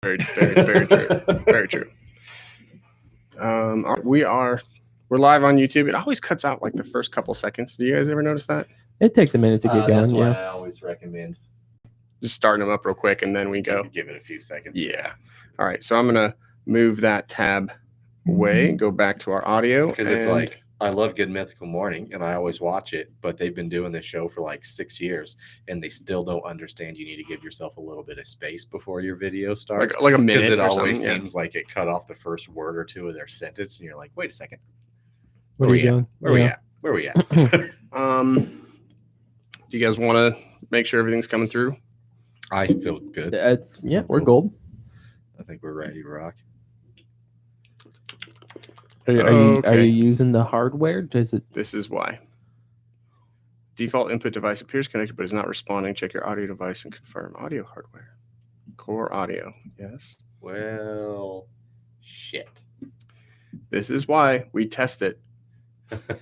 Very true. Very true. We're live on YouTube. It always cuts out like the first couple seconds. Do you guys ever notice that? It takes a minute to get going. That's why I always recommend just starting them up real quick and then we go. Give it a few seconds. Yeah. All right. So I'm gonna move that tab away. Go back to our audio because it's like I love Good Mythical Morning and I always watch it, but they've been doing this show for like 6 years and they still don't understand you need to give yourself a little bit of space before your video starts. Like a minute. Because it or always something, seems like it cut off the first word or two of their sentence and you're like, wait a second. What are you doing? Where we at? Where we at? Do you guys want to make sure everything's coming through? I feel good. We're gold. I think we're ready to rock. Are you using the hardware? Does it? This is why. Default input device appears connected but is not responding. Check your audio device and confirm audio hardware. Core audio. Yes. Well, shit. This is why we test it.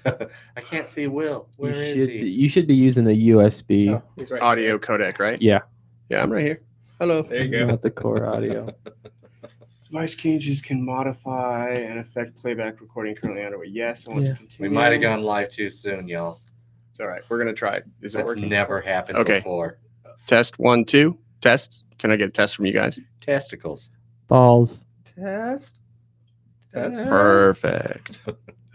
I can't see Will. Where is he? You should be using the USB Oh, he's right audio codec, right? Yeah. Yeah, I'm right here. Hello. There you go. Not the core audio. Device changes can modify and affect playback recording currently underway. Yes, I want to continue. We might have gone live too soon, y'all. It's all right. We're gonna try it. Is it That's working? never happened before. Test 1, 2. Test. Can I get a test from you guys? Testicles. Balls. Test. Perfect.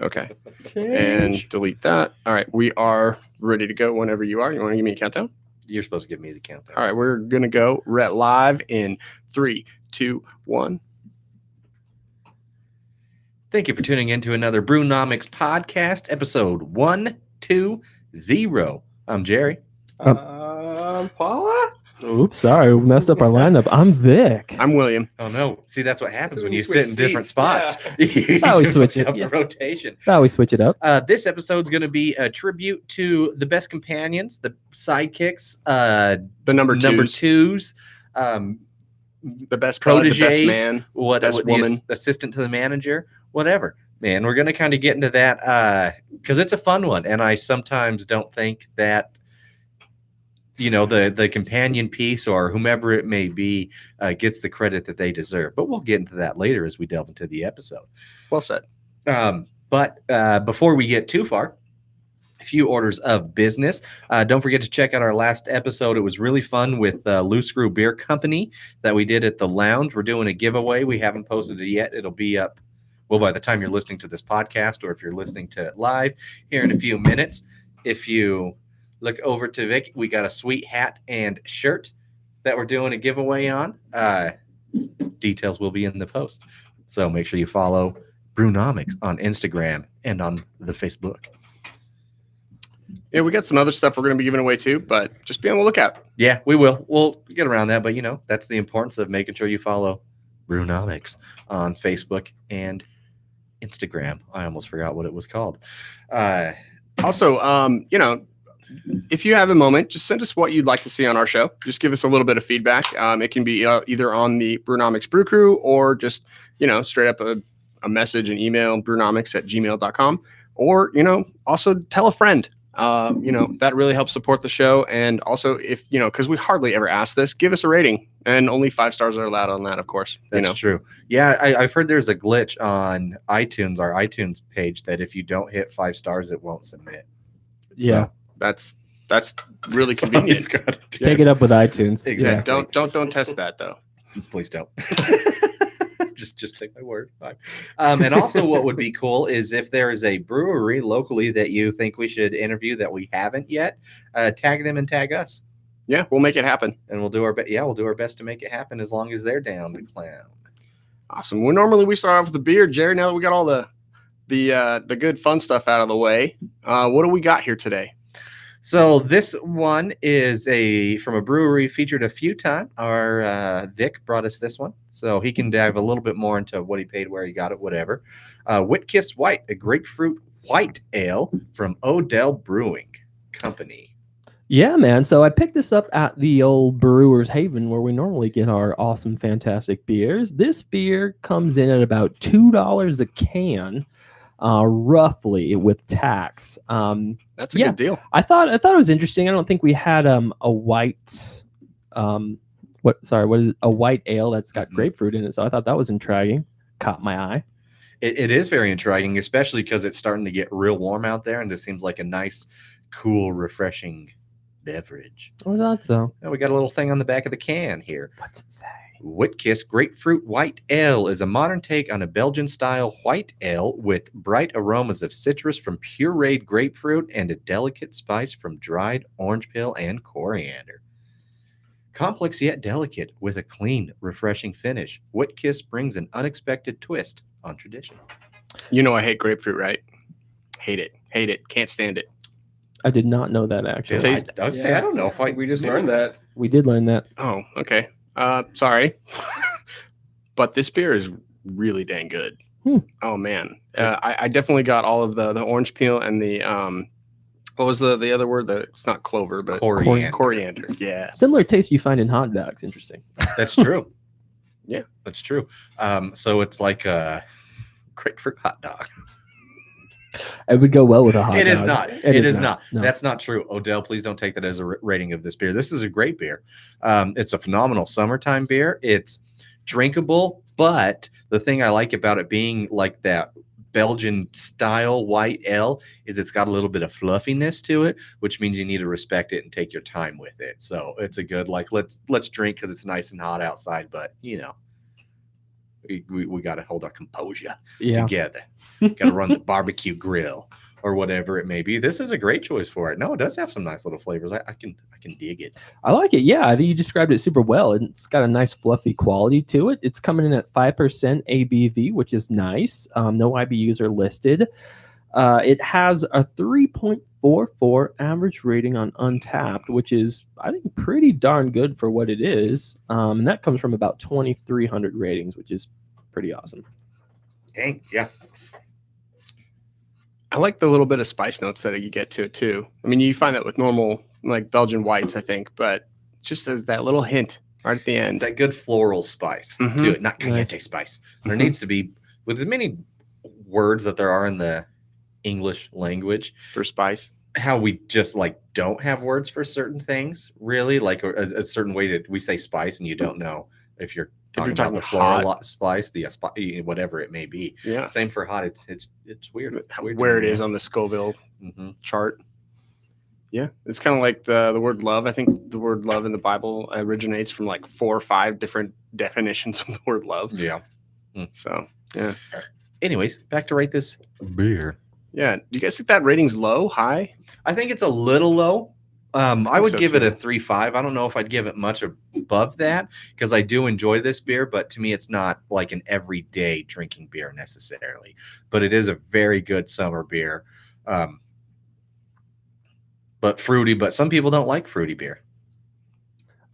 Okay. And delete that. All right. We are ready to go whenever you are. You want to give me a countdown? You're supposed to give me the countdown. All right. We're gonna go live in 3, 2, 1. Thank you for tuning in to another Brewnomics podcast, episode 120. I'm Jerry. Paula? Oops, sorry, we messed up our lineup. I'm Vic. I'm William. Oh no! See, that's what happens when you switch sit in different seats, spots. You Oh, we just switch fucked it, up yeah. the rotation. Now we switch it up. This episode's going to be a tribute to the best companions, the sidekicks, The number twos, the best protege, the best proteges, man, best the woman, assistant to the manager, whatever. Man, we're going to kind of get into that because it's a fun one, and I sometimes don't think that the companion piece or whomever it may be gets the credit that they deserve. But we'll get into that later as we delve into the episode. Well said. But before we get too far, a few orders of business. Don't forget to check out our last episode. It was really fun with Loose Screw Beer Company that we did at the lounge. We're doing a giveaway. We haven't posted it yet. It'll be up, well, by the time you're listening to this podcast, or if you're listening to it live here in a few minutes. If you look over to Vic, we got a sweet hat and shirt that we're doing a giveaway on. Details will be in the post. So make sure you follow Brewnomics on Instagram and on the Facebook. Yeah, we got some other stuff we're going to be giving away too, but just be on the lookout. Yeah, we will. We'll get around that, but that's the importance of making sure you follow Brewnomics on Facebook and Instagram. I almost forgot what it was called. Also, if you have a moment, just send us what you'd like to see on our show. Just give us a little bit of feedback. It can be either on the Brewnomics Brew Crew or just, straight up a message, an email, brewnomics@gmail.com. Or, also tell a friend. That really helps support the show. And also, if, because we hardly ever ask this, give us a rating. And only 5 stars are allowed on that, of course. That's true. Yeah, I've heard there's a glitch on iTunes, our iTunes page, that if you don't hit 5 stars, it won't submit. Yeah. So that's really convenient. Take it up with iTunes. Exactly. Yeah, don't test that though. Please don't. just take my word. Fine. And also what would be cool is if there is a brewery locally that you think we should interview that we haven't yet, tag them and tag us. Yeah, we'll make it happen. And we'll do our best. Yeah, we'll do our best to make it happen as long as they're down to clown. Awesome. Well, normally we start off with the beer, Jerry. Now that we got all the good fun stuff out of the way, what do we got here today? So this one is from a brewery featured a few times. Our Vic brought us this one, so he can dive a little bit more into what he paid, where he got it, whatever. Whitkiss White, a grapefruit white ale from Odell Brewing Company. Yeah, man. So I picked this up at the old Brewer's Haven where we normally get our awesome, fantastic beers. This beer comes in at about $2 a can, roughly, with tax. That's a good deal. I thought it was interesting. I don't think we had a white what is it? A white ale that's got Mhm. grapefruit in it. So I thought that was intriguing. Caught my eye. It is very intriguing, especially because it's starting to get real warm out there, and this seems like a nice, cool, refreshing beverage. I thought so. Now we got a little thing on the back of the can here. What's it say? Whitkiss Grapefruit White Ale is a modern take on a Belgian-style white ale with bright aromas of citrus from pureed grapefruit and a delicate spice from dried orange peel and coriander. Complex yet delicate with a clean, refreshing finish, Whitkiss brings an unexpected twist on tradition. You know I hate grapefruit, right? Hate it. Hate it. Can't stand it. I did not know that actually. Taste- I would say I don't know if I we just learned that. We did learn that. Oh, okay. Sorry. But this beer is really dang good. Hmm. Oh man. I definitely got all of the orange peel and the what was the other word? It's not clover, but Coriander. coriander. Yeah. Similar taste you find in hot dogs. Interesting. That's true. Yeah. That's true. So it's like a grapefruit hot dog. It would go well with a hot It dog. is not. It is not. No. That's not true. Odell, please don't take that as a rating of this beer. This is a great beer. It's a phenomenal summertime beer. It's drinkable, but the thing I like about it being like that Belgian style white ale is it's got a little bit of fluffiness to it, which means you need to respect it and take your time with it. So it's a good like let's drink because it's nice and hot outside, but you know we got to hold our composure Yeah. together. Got to run the barbecue grill or whatever it may be. This is a great choice for it. No, it does have some nice little flavors. I can dig it. I like it. Yeah, I think you described it super well. It's got a nice fluffy quality to it. It's coming in at 5% ABV, which is nice. No IBUs are listed. It has a 3.44 average rating on Untapped, which is, I think, pretty darn good for what it is. And that comes from about 2,300 ratings, which is pretty awesome. Dang, yeah. I like the little bit of spice notes that you get to it too. I mean, you find that with normal like Belgian whites, I think, but just as that little hint right at the It's end. that good floral spice Mhm. to it, not Nice. caliente spice. There Mhm. needs to be, with as many words that there are in the English language, For spice. how we just like don't have words for certain things, really. Like a certain way that we say spice, and you don't know if you're talking about the floral spice, the whatever it may be. Yeah. Same for hot. It's weird. It's weird to Where me, it is yeah. on the Scoville Mhm. chart. Yeah. It's kind of like the word love. I think the word love in the Bible originates from like 4 or 5 different definitions of the word love. Yeah. So Anyways, back to rate this beer. yeah. Do you guys think that rating's low, high? I think it's a little low. I would so give it a too. 3.5. I don't know if I'd give it much above that because I do enjoy this beer, but to me, it's not like an everyday drinking beer necessarily. But it is a very good summer beer, but fruity. But some people don't like fruity beer.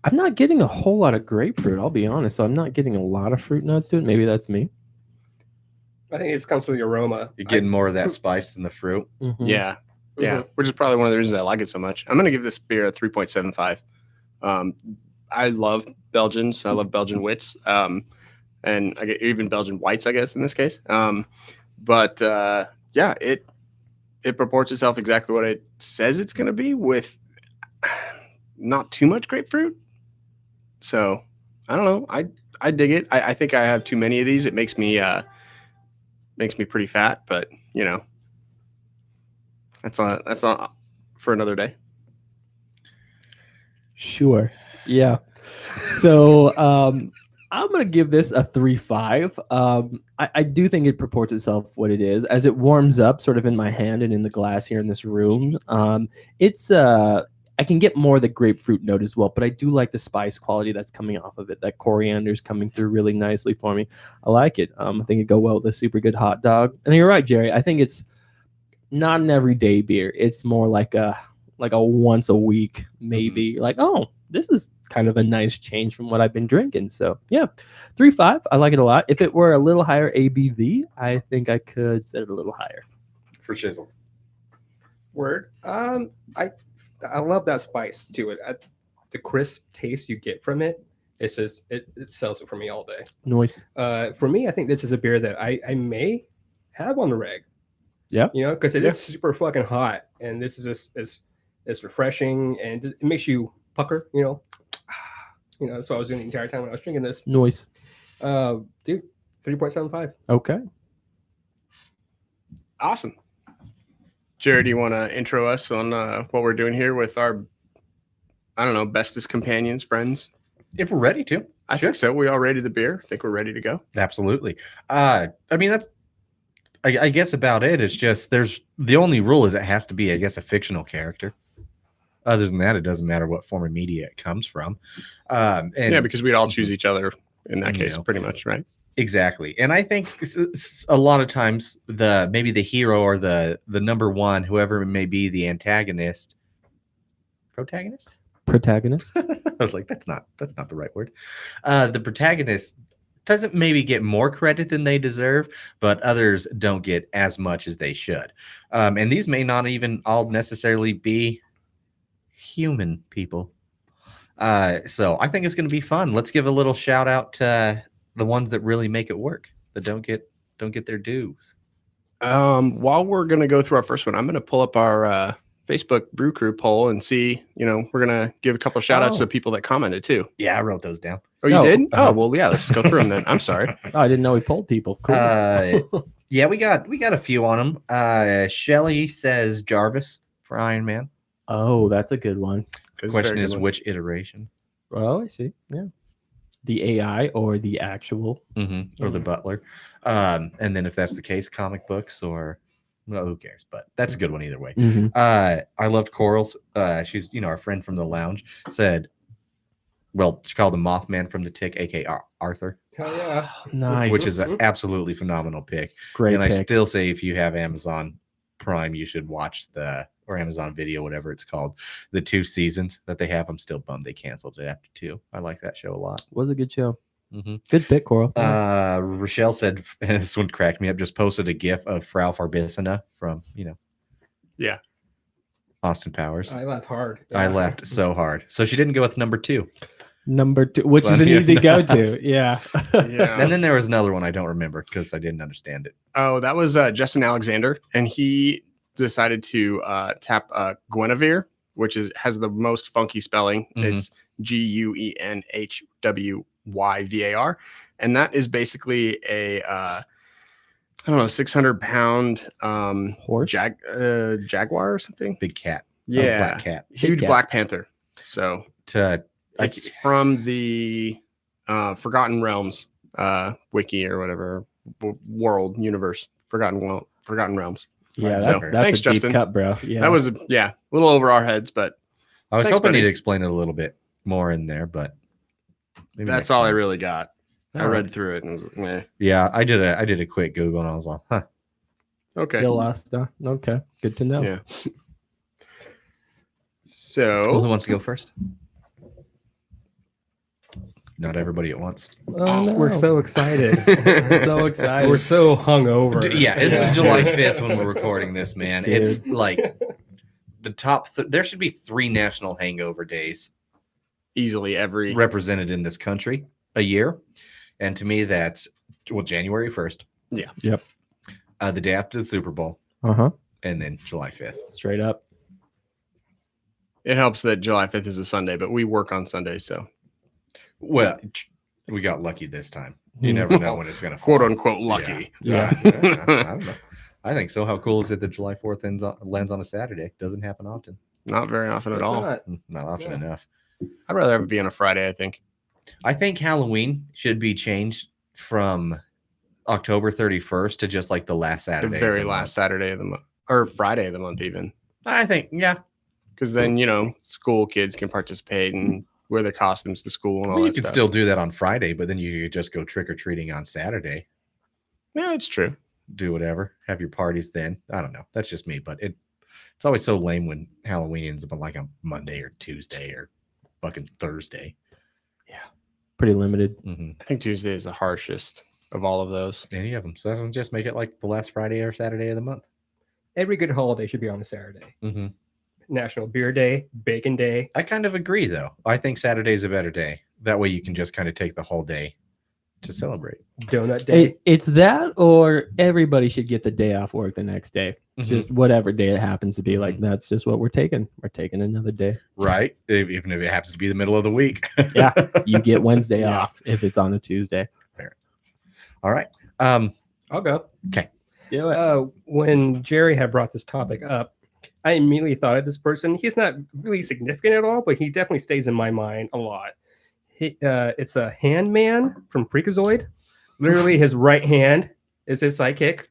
I'm not getting a whole lot of grapefruit, I'll be honest. So I'm not getting a lot of fruit notes to it. Maybe that's me. I think it comes from the aroma. You're getting more of that spice than the fruit. Mhm. Yeah. Yeah. Which is probably one of the reasons I like it so much. I'm going to give this beer a 3.75. I love Belgians. I love Belgian wits. And I get even Belgian whites, I guess, in this case. But yeah, it purports itself exactly what it says it's going to be with not too much grapefruit. So I don't know. I dig it. I think I have too many of these. It makes me pretty fat, but you know, that's all for another day. Sure. Yeah. So I'm gonna give this a 3.5. I do think it purports itself what it is as it warms up sort of in my hand and in the glass here in this room. It's I can get more of the grapefruit note as well, but I do like the spice quality that's coming off of it. That coriander is coming through really nicely for me. I like it. I think it'd go well with a super good hot dog. And you're right, Jerry. I think it's not an everyday beer. It's more like a once a week, maybe. Like, oh, this is kind of a nice change from what I've been drinking. So yeah, 3.5. I like it a lot. If it were a little higher ABV, I think I could set it a little higher. For shizzle. Word. I love that spice to it. The crisp taste you get from it, it's just it sells it for me all day. Noise. For me, I think this is a beer that I may have on the reg. Yeah. You know, because it Yeah. is super fucking hot, and this is just it's refreshing, and it makes you pucker. You know, That's what I was doing the entire time when I was drinking this. Noise. Dude, 3.75. Okay. Awesome. Jared, do you want to intro us on what we're doing here with our, I don't know, bestest companions, friends? If we're ready to. I think so. We all rated the beer. I think we're ready to go. Absolutely. I mean, that's, I guess about it. It's just the only rule is it has to be, I guess, a fictional character. Other than that, it doesn't matter what form of media it comes from. And Yeah, because we'd all choose each other in that You case, know. pretty much, right? exactly. And I think a lot of times maybe the hero or the number one, whoever it may be, the protagonist. Protagonist. I was like, that's not the right word. The protagonist doesn't maybe get more credit than they deserve, but others don't get as much as they should. And these may not even all necessarily be human people. So I think it's going to be fun. Let's give a little shout out to the ones that really make it work, that don't get their dues. While we're going to go through our first one, I'm going to pull up our Facebook Brew Crew poll and see, we're going to give a couple of shout outs to people that commented too. Yeah, I wrote those down. Oh, you No. did? Oh, well, yeah, let's go through them then. I'm sorry. Oh, I didn't know we polled people. Cool. Yeah, we got a few on them. Shelly says Jarvis for Iron Man. Oh, that's a good one. It's a Question very is good one. which iteration? Oh, I see. Yeah. The AI or the actual. Or the Butler. And then if that's the case, comic books or well, who cares? But that's a good one either way. Mhm. I loved Coral's. She's our friend from the lounge. Said, well, she called him Mothman from the Tick, aka Arthur, Hell yeah. Nice. which is an absolutely phenomenal pick. Great and I pick. still say if you have Amazon Prime, you should watch or Amazon Video, whatever it's called, the 2 seasons that they have. I'm still bummed they canceled it after 2. I like that show a lot. Was a good show. Mm-hmm. Good pick, Coral. Rochelle said, and this one cracked me up, just posted a gif of Frau Farbissina from, Yeah. Austin Powers. I laughed hard. I laughed so hard. So she didn't go with number 2. Number 2, which is an Funny easy enough. go-to. Yeah. Yeah. And then there was another one I don't remember because I didn't understand it. Oh, that was Justin Alexander, and he decided to tap Guinevere, which has the most funky spelling. Mhm. It's GUENHWYVAR, and that is basically a I don't know, 600-pound Horse. jaguar or something. Big cat. Yeah, Black cat. huge cat. Black Panther. So Like, it's from the Forgotten Realms wiki or whatever world universe. Forgotten Realms. Yeah, So, that's thanks, a deep Justin. cut, bro. Yeah. That was a little over our heads, but I was Thanks, hoping buddy. he'd explain it a little bit more in there, but maybe that's next all I time. really got. I All read right. through it and was like, meh. Yeah, I did a quick Google and I was like, huh. Okay. Still lost. Okay. Good to know. Yeah. Well, who So wants to go first? Not everybody at once. Oh, no. We're so excited. so excited. We're so hungover. Yeah, it's July 5th when we're recording this, man. Dude. It's like the top. There should be 3 national hangover days easily every represented in this country a year, and to me, that's January 1st. Yeah. Yep. The day after the Super Bowl, Uh-huh. and then July 5th. Straight up. it helps that July 5th is a Sunday, but we work on Sundays, so Well, we got lucky this time. You never know when it's gonna fall. quote unquote lucky. Yeah. I don't know. I think so. How cool is it that July 4th lands on a Saturday? Doesn't happen often. Not very often at It's all. not. Not often Yeah. enough. I'd rather have it be on a Friday, I think. I think Halloween should be changed from October 31st to just like the last The Saturday. of very the last Saturday of the month or Friday of the month, even. month. I think, yeah. Because then, school kids can participate and wear their costumes to school and all Well, you that could stuff. still do that on Friday, but then you could just go trick or treating on Saturday. Yeah, it's true. Do whatever. Have your parties then. I don't know. That's just me, but it's always so lame when Halloween ends up on like a Monday or Tuesday or fucking Thursday. Pretty limited. Mm-hmm. I think Tuesday is the harshest of all of those. Any of them. So doesn't just make it like the last Friday or Saturday of the month. Every good holiday should be on a Saturday. Mm-hmm. National Beer Day, Bacon Day. I kind of agree, though. I think Saturday's a better day. That way you can just kind of take the whole day to celebrate. Donut day. It's that, or everybody should get the day off work the next day. Mhm. Just whatever day it happens to be. Like that's just what we're taking. We're taking another day. Right, even if it happens to be the middle of the week. Yeah, you get Wednesday Yeah. off if it's on a Tuesday. All right. I'll go. Do it. When Jerry had brought this topic up, I immediately thought of this person. He's not really significant at all, but he definitely stays in my mind a lot. It's a hand man from Freakazoid. Literally, his right hand is his sidekick.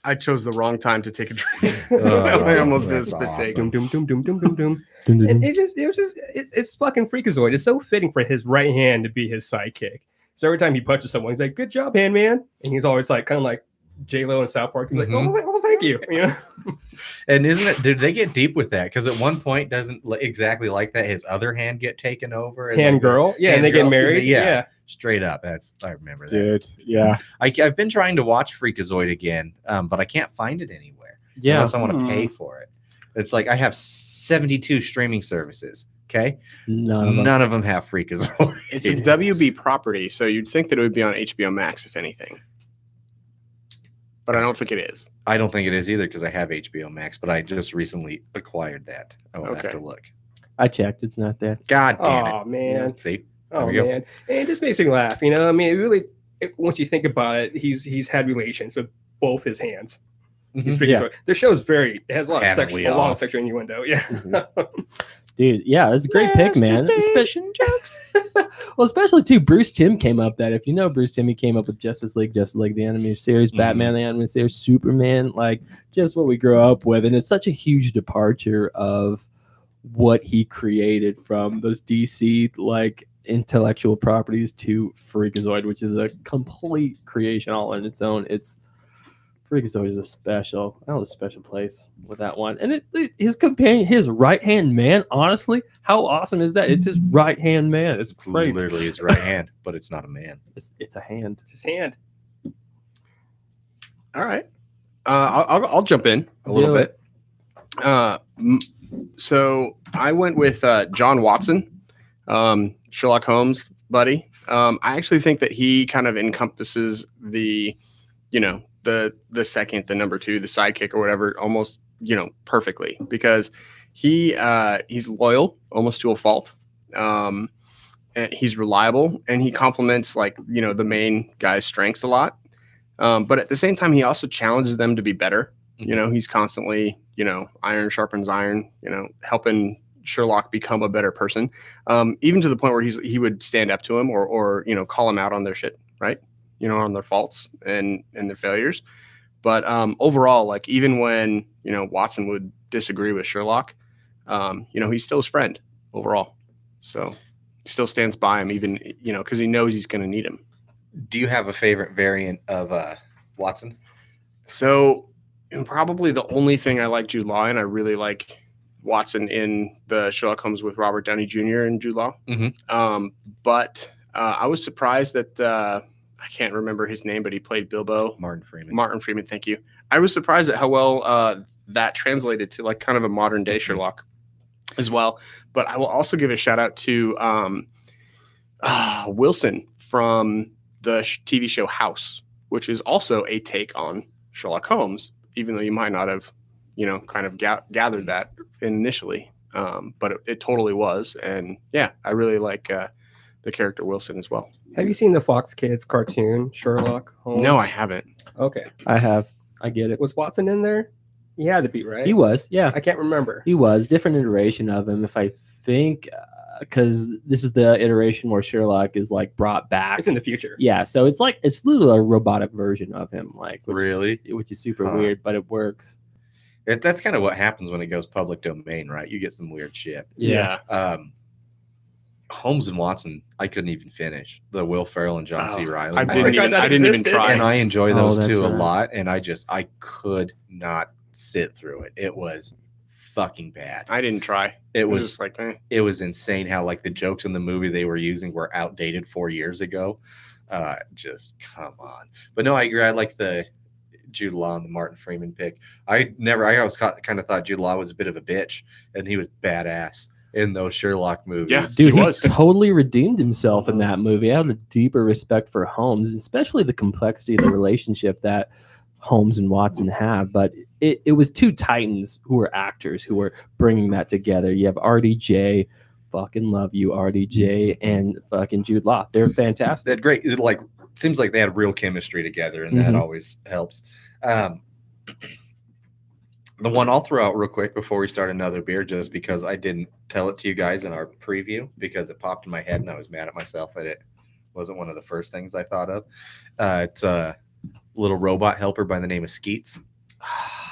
I chose the wrong time to take a drink. Oh, I almost did a that's spit take. awesome. Doom, doom, doom, doom, doom, doom, doom. And it's fucking Freakazoid. It's so fitting for his right hand to be his sidekick. So every time he punches someone, he's like, "Good job, hand man," and he's always like, kind of like J-Lo in South Park. He's like, "Oh, thank you." You know? And isn't it? Did they get deep with that? Because at one point, doesn't exactly like that his other hand get taken over? And Hand like, girl, yeah, and hand they get girl, married, yeah. yeah. Straight up. I remember that. Dude, yeah, I've been trying to watch Freakazoid again, but I can't find it anywhere. yeah. Unless I want to pay for it. It's like I have 72 streaming services. Okay, None of them. none of them have Freakazoid. It's a WB property, so you'd think that it would be on HBO Max, if anything. But I don't think it is. I don't think it is either because I have HBO Max, but I just recently acquired that. I will have Okay. to look. I checked. It's not there. God damn Oh it! man, See, oh we go. man, and it just makes me laugh. You know, I mean, it really. Once you think about it, he's had relations with both his hands. He's Mhm. freaking Yeah. so- the show's very. It has a lot of Haven't sexual, we a lot all? of sexual innuendo. Yeah. Dude, yeah, it's a great pick, man. jokes. Well, especially too, Bruce Timm came up that. If you know Bruce Timm, he came up with Justice League, the animated series, Batman, the animated series, Superman, like just what we grew up with. And it's such a huge departure of what he created from those DC like intellectual properties to Freakazoid, which is a complete creation all on its own. Freakazoid is a special place with that one. And his companion, his right hand man, honestly, how awesome is that? It's his right hand man. It's great. Literally his right hand, but it's not a man. It's a hand. It's his hand. All right. I'll jump in a little Do bit. So I went with John Watson, Sherlock Holmes buddy. I actually think that he kind of encompasses the second, the number two, the sidekick or whatever, almost, perfectly, because he's loyal almost to a fault. And he's reliable, and he complements the main guy's strengths a lot. But at the same time, he also challenges them to be better. He's constantly, iron sharpens iron, helping Sherlock become a better person. Even to the point where he would stand up to him or call him out on their shit, right? On their faults and their failures. But overall, even when, Watson would disagree with Sherlock, he's still his friend overall. So he still stands by him, even, because he knows he's going to need him. Do you have a favorite variant of Watson? So, and probably the only thing I like Jude Law in, I really like Watson in the Sherlock Holmes with Robert Downey Jr. and Jude Law. But I was surprised that I can't remember his name, but he played Bilbo. Martin Freeman. Martin Freeman, thank you. I was surprised at how well that translated to kind of a modern day Sherlock as well. But I will also give a shout out to Wilson from the TV show House, which is also a take on Sherlock Holmes, even though you might not have, kind of gathered that initially. But it totally was. And yeah, I really like the character Wilson as well. Have you seen the Fox Kids cartoon Sherlock Holmes? No, I haven't. Okay. I have. I get it. Was Watson in there? He had to be, right? He was, yeah. I can't remember. He was. Different iteration of him, if I think, because this is the iteration where Sherlock is brought back. It's in the future. Yeah, so it's literally a robotic version of him, Really? which is super Huh. weird, but it works. That's kind of what happens when it goes public domain, right? You get some weird shit. Yeah. Holmes and Watson, I couldn't even finish. The Will Ferrell and John C. Oh, Riley. I one. didn't forgot even. that I didn't even existed. try. And I enjoy Oh, those that's two a right. lot, and I could not sit through it. It was fucking bad. I didn't try. It was was just like, eh. it was insane how the jokes in the movie they were using were outdated 4 years ago. Just come on. But no, I agree. I like the Jude Law and the Martin Freeman pick. I always kind of thought Jude Law was a bit of a bitch, and he was badass. in those Sherlock movies. Yeah. Dude, He he was. totally redeemed himself in that movie. I had a deeper respect for Holmes, especially the complexity of the relationship that Holmes and Watson have. But it was two titans who were actors who were bringing that together. You have RDJ, fucking love you, RDJ, and fucking Jude Law. They're They fantastic. had great, like, seems like they had real chemistry together, and that Mhm. always helps. The one I'll throw out real quick before we start another beer, just because I didn't tell it to you guys in our preview because it popped in my head and I was mad at myself that it wasn't one of the first things I thought of. It's a little robot helper by the name of Skeets.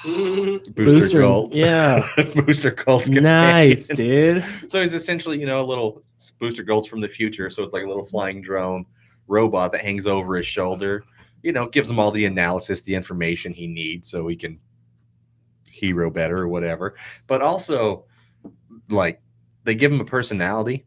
Booster Gold. Yeah. Booster Gold's Nice, companion. dude. So he's essentially, a little Booster Gold's from the future. So it's like a little flying drone robot that hangs over his shoulder, gives him all the analysis, the information he needs so he can hero better or whatever. But also, like, they give him a personality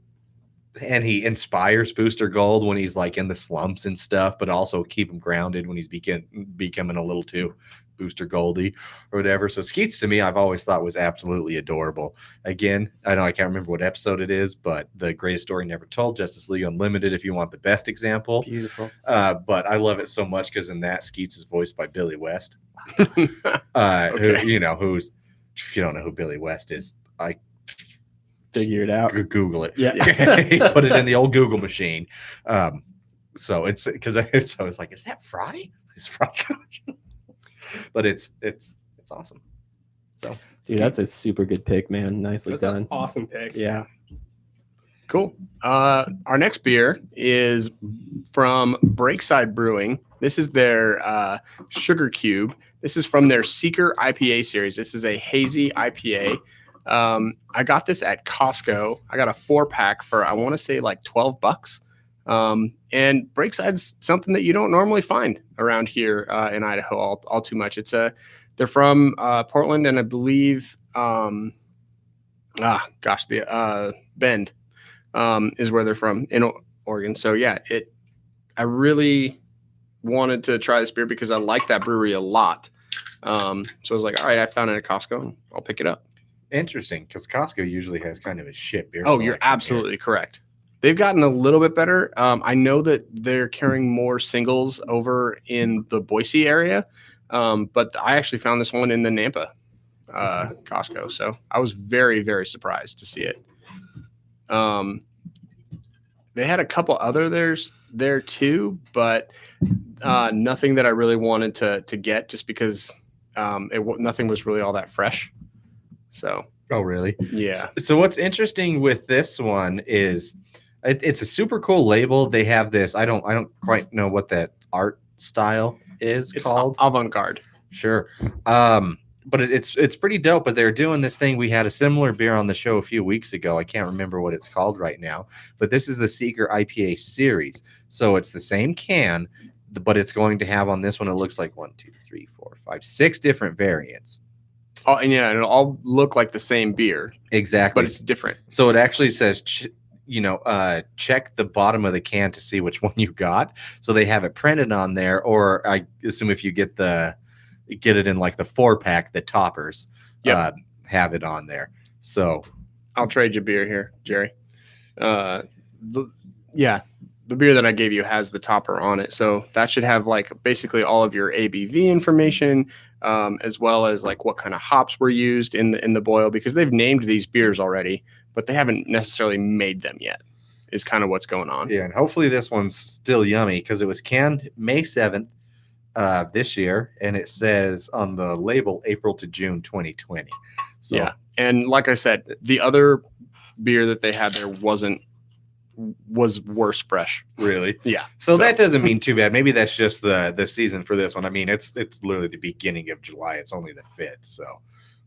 and he inspires Booster Gold when he's like in the slumps and stuff, but also keep him grounded when he's becoming a little too Booster Goldy or whatever. So Skeets to me, I've always thought was absolutely adorable. Again, I know I can't remember what episode it is, but The Greatest Story Never Told, Justice League Unlimited, if you want the best example. Beautiful. But I love it so much because in that, Skeets is voiced by Billy West. Okay. Who's, if you don't know who Billy West is, I Figure it out. Google it. Yeah. Put it in the old Google machine. So it's because I was like, is that Fry? Is Fry Coach? But it's awesome. So Dude, that's a super good pick, man. Nicely That's done. an awesome pick. Yeah. Cool. Our next beer is from Breakside Brewing. This is their Sugar Cube. This is from their Seeker IPA series. This is a hazy IPA. I got this at Costco. I got a 4-pack for, I want to say, like $12. And Breakside's something that you don't normally find around here in Idaho all too much. They're from Portland, and I believe the Bend is where they're from in Oregon. So yeah, I really wanted to try this beer because I like that brewery a lot. So I was like, all right, I found it at Costco. I'll pick it up. interesting because Costco usually has kind of a shit beer. Oh, you're selection here. absolutely correct. They've gotten a little bit better. I know that they're carrying more singles over in the Boise area, but I actually found this one in the Nampa Costco. So I was very, very surprised to see it. They had a couple other there too, but nothing that I really wanted to get just because nothing was really all that fresh. So Oh, really? yeah. So what's interesting with this one is it's a super cool label. They have this. I don't quite know what that art style is It's called. avant-garde. Sure. But it's pretty dope. But they're doing this thing. We had a similar beer on the show a few weeks ago. I can't remember what it's called right now. But this is the Seeker IPA series. So it's the same can, but it's going to have on this one, it looks like 1, 2, 3, 4, 5, 6 different variants. Oh, and yeah, and it'll all look like the same beer, Exactly. but it's different. So it actually says, check the bottom of the can to see which one you got. So they have it printed on there, or I assume if you get it in like the 4-pack, the toppers have it on there. So I'll trade you beer here, Jerry. The beer that I gave you has the topper on it, so that should have like basically all of your ABV information, as well as like what kind of hops were used in the boil, because they've named these beers already, but they haven't necessarily made them yet. Is kind of what's going on. yeah, and hopefully this one's still yummy because it was canned May 7th this year, and it says on the label April to June 2020. So Yeah, and like I said, the other beer that they had there was worse fresh. really. Yeah. So that doesn't mean too bad. Maybe that's just the season for this one. I mean, it's literally the beginning of July. It's only the 5th, so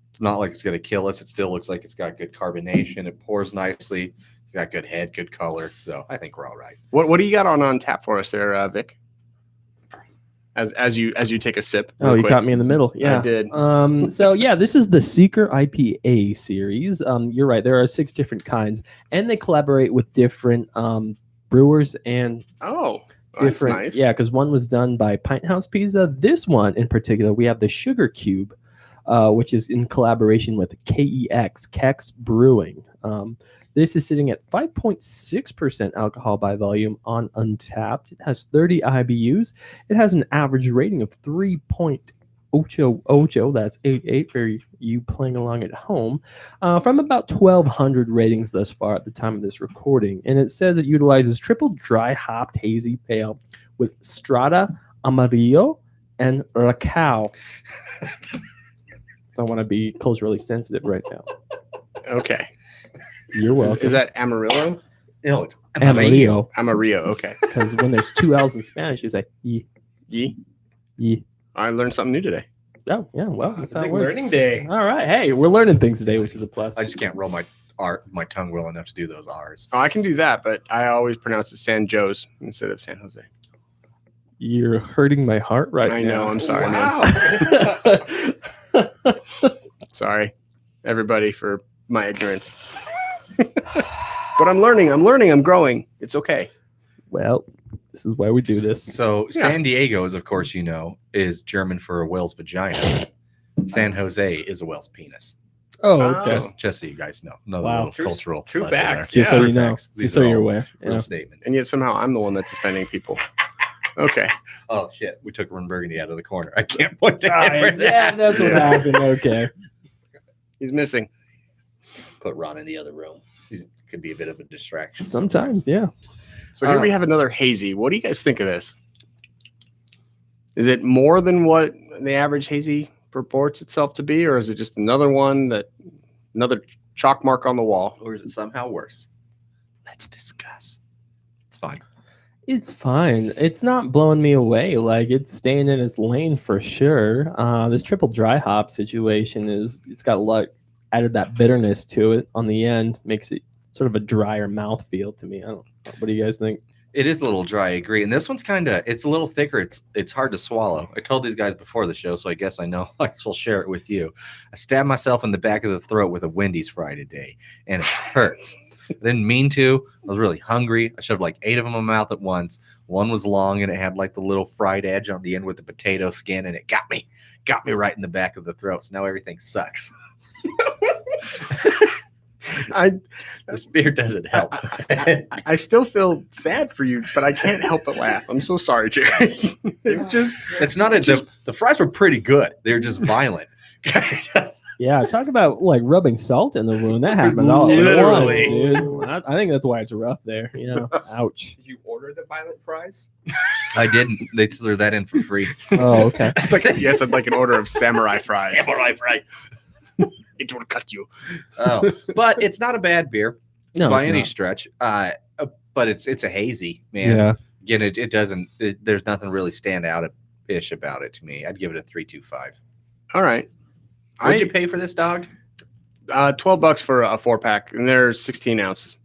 it's not like it's gonna kill us. It still looks like it's got good carbonation. It pours nicely. It's got good head, good color. So I think we're all right. What do you got on tap for us there, Vic? As you take a sip. Oh, real you quick. caught me in the middle. Yeah. I did. So yeah, this is the Seeker IPA series. You're right. There are 6 different kinds, and they collaborate with different brewers and Oh, that's different. nice. Yeah, because one was done by Pint House Pizza. This one in particular, we have the Sugar Cube. which is in collaboration with Kex Brewing. This is sitting at 5.6% alcohol by volume on Untapped. It has 30 IBUs. It has an average rating of 3.88. That's 88 for you playing along at home. From about 1,200 ratings thus far at the time of this recording. And it says it utilizes triple dry hopped hazy pale with Strata, Amarillo, and Racao. So I want to be culturally sensitive right now. Okay. You're welcome. Is that Amarillo? No, it's Amarillo? Amarillo. Okay. Because when there's two L's in Spanish, you say ye. Yee. Ye. I learned something new today. Oh, yeah. Well, that's It's a how it big works. learning day. All right. Hey, we're learning things today, which is a plus. I just can't roll my tongue well enough to do those R's. Oh, I can do that, but I always pronounce it San Jose instead of San Jose. You're hurting my heart right I now. know. I'm sorry, Wow. man. Sorry, everybody, for my ignorance. But I'm learning. I'm growing. It's okay. Well, this is why we do this. So Yeah. San Diego, is, of course, is German for a whale's vagina. San Jose is a whale's penis. Oh, Oh. okay. Just so you guys know. Another Wow. little True- cultural true lesson facts. there. Just so Yeah. you know. Facts. These Just so are you're all aware. real Yeah. statements. And yet somehow I'm the one that's offending people. Okay. Oh shit! We took Ron Burgundy out of the corner. I can't point to him. Ah, for yeah, that. that's what happened. Okay. He's missing. Put Ron in the other room. He could be a bit of a distraction. Sometimes, yeah. So here we have another hazy. What do you guys think of this? Is it more than what the average hazy purports itself to be, or is it just another chalk mark on the wall? Or is it somehow worse? Let's discuss. It's fine. It's fine. It's not blowing me away. Like, it's staying in its lane for sure. This triple dry hop situation it's got a lot added that bitterness to it on the end, makes it sort of a drier mouth feel to me. I don't know. What do you guys think? It is a little dry, I agree. And this one's it's a little thicker. It's hard to swallow. I told these guys before the show, so I guess I know I shall share it with you. I stabbed myself in the back of the throat with a Wendy's fry today, and it hurts. I didn't mean to. I was really hungry. I shoved like 8 of them in my mouth at once. One was long, and it had like the little fried edge on the end with the potato skin, and it got me right in the back of the throat. So now everything sucks. This beer doesn't help. I still feel sad for you, but I can't help but laugh. I'm so sorry, Jerry. It's just It's not the fries were pretty good. They're just violent. Yeah, talk about like rubbing salt in the wound. That happened all at Literally. once, dude. I think that's why it's rough there. You know, ouch. Did you order the violent fries? I didn't. They threw that in for free. Oh, okay. it's like yes, I'd like an order of samurai fries. Samurai fry. It will cut you. Oh, but it's not a bad beer No, by it's any not. stretch. But it's a hazy, man. Yeah. Again, it doesn't. There's nothing really stand out ish about it to me. I'd give it a 3.25. All right. What'd you pay for this dog? $12 for a 4-pack, and there's 16 ounce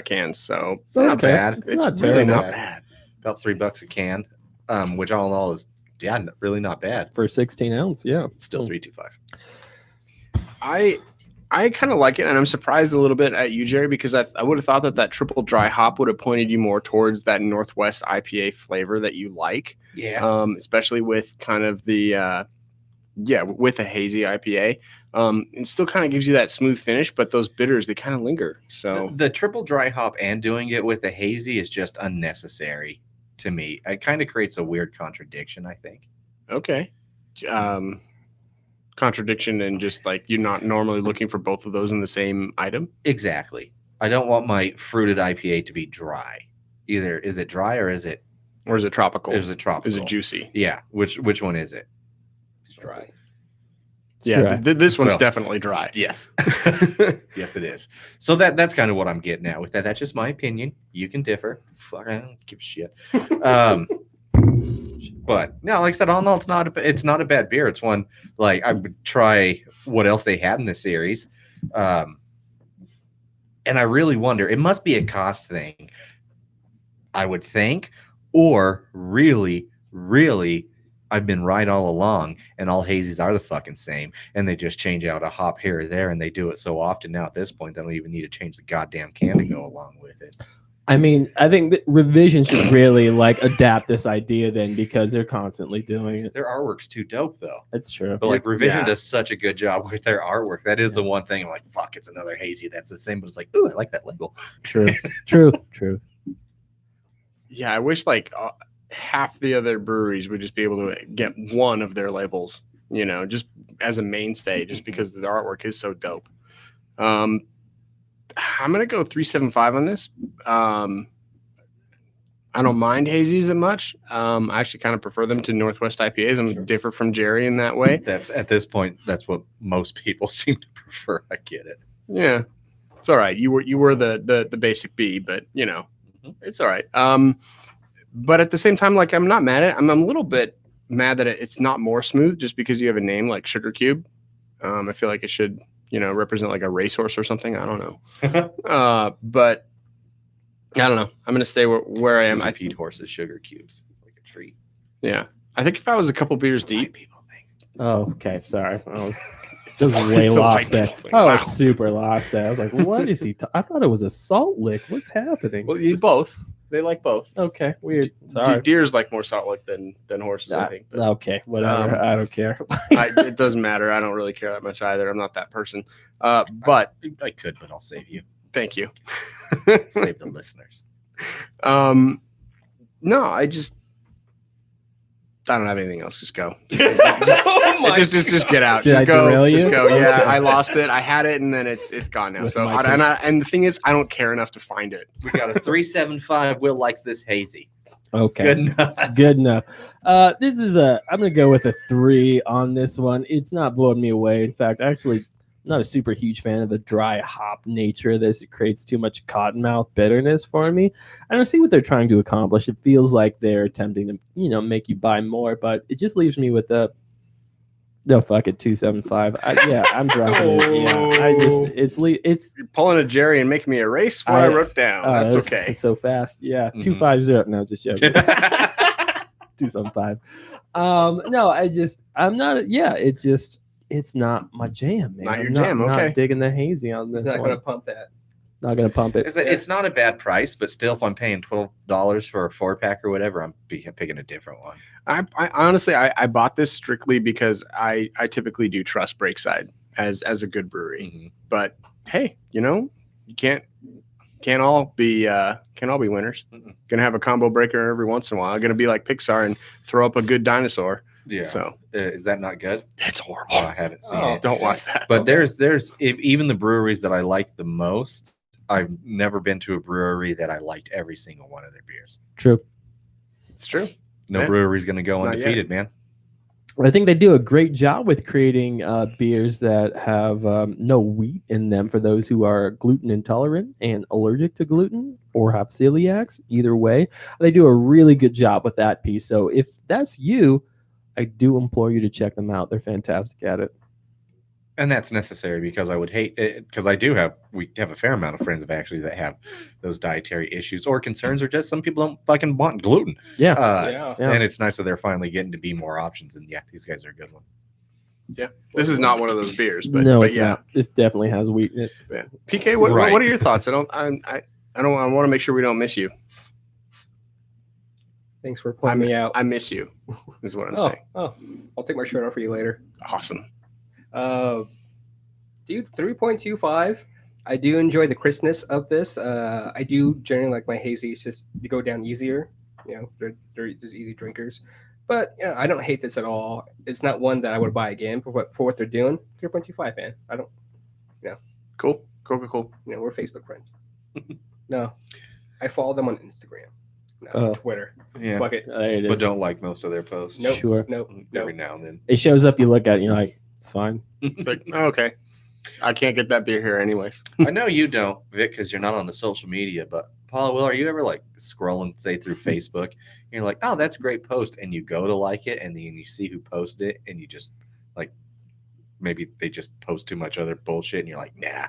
cans. So So not okay. bad. It's, it's not really terrible not bad. About $3 a can, which all in all is really not bad. for 16 ounce. Yeah. Still 3.25. I kind of like it, and I'm surprised a little bit at you, Jerry, because I would have thought that triple dry hop would have pointed you more towards that Northwest IPA flavor that you like. Yeah. Especially with kind of the with a hazy IPA. It still kind of gives you that smooth finish, but those bitters, they kind of linger. So The triple dry hop and doing it with a hazy is just unnecessary to me. It kind of creates a weird contradiction, I think. okay. Contradiction and just like you're not normally looking for both of those in the same item. Exactly. I don't want my fruited IPA to be dry. Either is it dry or is it Tropical? is it tropical? Is it juicy? Yeah. Which one is it? It's dry. Yeah, dry. this one's So- definitely dry. Yes. Yes, it is. So that's kind of what I'm getting at with that. That's just my opinion. You can differ. Fuck, I don't give a shit. But no, like I said, all in all, it's not a bad beer. It's one like I would try what else they had in the series. And I really wonder, it must be a cost thing, I would think, or really, really, I've been right all along, and all hazies are the fucking same, and they just change out a hop here or there, and they do it so often now at this point, they don't even need to change the goddamn can to go along with it. I mean, I think that Revision should really like adapt this idea then because they're constantly doing it. Their artwork's too dope though. That's true. But like Revision Yeah. does such a good job with their artwork. That is the one thing. I'm like, fuck, it's another hazy that's the same, but it's like, ooh, I like that label. True. True. True. Yeah, I wish like half the other breweries would just be able to get one of their labels, just as a mainstay, just because the artwork is so dope. I'm gonna go 375 on this. I don't mind hazies that much. I actually kind of prefer them to Northwest IPAs. I'm different from Jerry in that way. That's at this point, that's what most people seem to prefer. I get it. Yeah, it's all right. You were the basic B, but it's all right. But at the same time, like I'm not mad at it. I'm a little bit mad that it's not more smooth just because you have a name like Sugar Cube. I feel like it should, represent like a racehorse or something. I don't know. But I don't know. I'm gonna stay where I am. I I feed horses sugar cubes like a treat. Yeah, I think if I was a couple beers That's what white deep, people think. Oh, okay. Sorry. I was way it's a lost white there. people thing. I was Wow. super lost there. I was like, what is he? I thought it was a salt lick. What's happening? well, you both. They like both. Okay. Weird. Sorry. Deers like more salt lick than horses. I think. But Okay. Whatever. I don't care. it doesn't matter. I don't really care that much either. I'm not that person. But I could, but I'll save you. thank you. Save the listeners. No, I don't have anything else. Just go. Oh my just get out. Did just I go. derail you? Just go. Yeah, Okay. I lost it. I had it, and then it's gone now. With So my and the thing is, I don't care enough to find it. We got a 375. Will likes this hazy. Okay. Good enough. Good enough. This is I'm gonna go with a 3 on this one. It's not blowing me away. In fact, actually, I'm not a super huge fan of the dry hop nature of this. It creates too much cottonmouth bitterness for me. I don't see what they're trying to accomplish. It feels like they're attempting to, make you buy more, but it just leaves me with the no, fuck it, 275. I'm dropping it. Yeah, it's You're pulling a Jerry and making me erase what I wrote down. That's okay. It's so fast. Yeah, Mhm. 250. No, just joking. 275. No, I'm not. Yeah, it's not my jam, man. Not your I'm jam, okay. Not digging the hazy on this It's not one. going to pump that. Not gonna pump it. It's not a bad price, but still, if I'm paying $12 for a 4-pack or whatever, I'm picking a different one. I honestly, I bought this strictly because I typically do trust Breakside as a good brewery. Mhm. But hey, you can't all be winners. Mm-mm. Gonna have a combo breaker every once in a while. Gonna be like Pixar and throw up a good dinosaur. Yeah. So Is that not good? it's horrible. Oh, I haven't seen Oh. it. Don't watch that. But even the breweries that I like the most, I've never been to a brewery that I liked every single one of their beers. True. It's true. No Yeah. brewery's going to go Not undefeated, man. I think they do a great job with creating beers that have no wheat in them for those who are gluten intolerant and allergic to gluten or have celiacs. Either way, they do a really good job with that piece. So if that's you, I do implore you to check them out. They're fantastic at it. And that's necessary because I would hate it because we have a fair amount of friends that have those dietary issues or concerns, or just some people don't fucking want gluten. Yeah. Yeah. Yeah. And it's nice that they're finally getting to be more options. And yeah, these guys are a good one. This is not one of those beers, but no, but it's yeah. not. This definitely has wheat in it. Yeah. PK, what Right. are your thoughts? I want to make sure we don't miss you. Thanks for pulling me out. I miss you, is what I'm saying. I'll take my shirt off for you later. Awesome. Dude, 3.25. I do enjoy the crispness of this. I do generally like my hazies just to go down easier. They're just easy drinkers. But I don't hate this at all. It's not one that I would buy again for what they're doing. 3.25, man. I don't. Cool. We're Facebook friends. No, I follow them on Instagram. No, Oh. Twitter. Yeah. Fuck it. There it is. But don't like most of their posts. Nope. Sure. Nope. Every Nope. now and then. It shows up, you look at it, you're like, it's fine. It's like, oh, okay. I can't get that beer here anyways. I know you don't, Vic, because you're not on the social media, but Paula, Will, are you ever like scrolling, say, through Facebook? And you're like, oh, that's a great post. And you go to like it, and then you see who posted it, and you just like, maybe they just post too much other bullshit, and you're like, nah.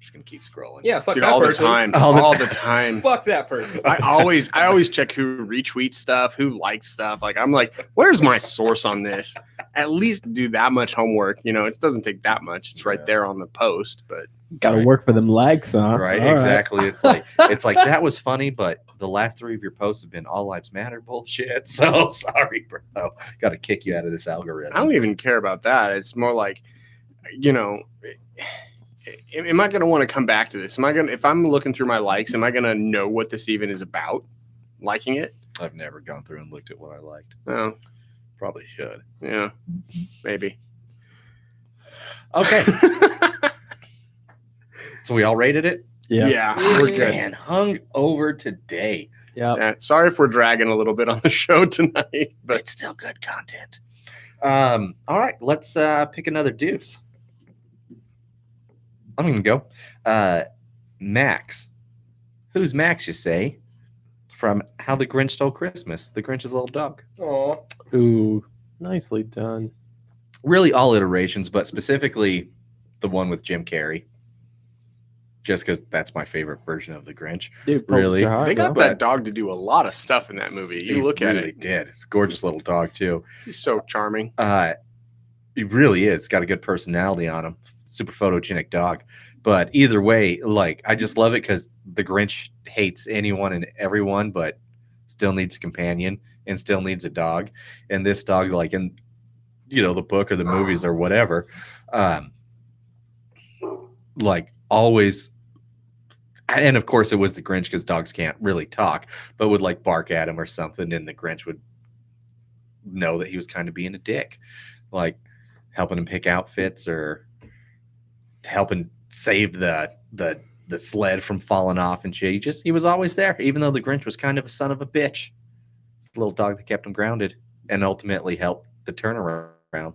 just gonna keep scrolling. Yeah, fuck Dude, that all the person. time. All All the the time. Fuck that person. I always check who retweets stuff, who likes stuff. Like I'm like, where's my source on this? At least do that much homework. You know, it doesn't take that much. It's right Yeah. there on the post. But Got to Right. work for them likes, huh? Right, All exactly. It's like that was funny, but the last 3 of your posts have been all lives matter bullshit. So sorry, bro. Got to kick you out of this algorithm. I don't even care about that. It's more like, you know, am I going to want to come back to this? If I'm looking through my likes, am I going to know what this even is about? Liking it? I've never gone through and looked at what I liked. Oh, Probably should. yeah, maybe. Okay, so we all rated it. Yeah. Yeah, we're good. Man, hung over today. Yeah. Yeah, sorry if we're dragging a little bit on the show tonight, but It's still good content. All right, let's pick another deuce. I'm gonna go. Max. Who's Max, you say? From How the Grinch Stole Christmas, the Grinch's little dog. Aw. Ooh, nicely done. Really all iterations, but specifically the one with Jim Carrey. Just because that's my favorite version of the Grinch. Dude, Really? they got bro. that dog to do a lot of stuff in that movie. You He look at really it, did. It's a gorgeous little dog too. he's so charming. He really is. Got a good personality on him. Super photogenic dog. But either way, like I just love it because the Grinch hates anyone and everyone, but still needs a companion and still needs a dog. And this dog, like in the book or the movies or whatever, like always. And of course, it was the Grinch because dogs can't really talk, but would like bark at him or something, and the Grinch would know that he was kind of being a dick, like helping him pick outfits or helping save the sled from falling off and shit. He was always there, even though the Grinch was kind of a son of a bitch. It's the little dog that kept him grounded and ultimately helped the turnaround.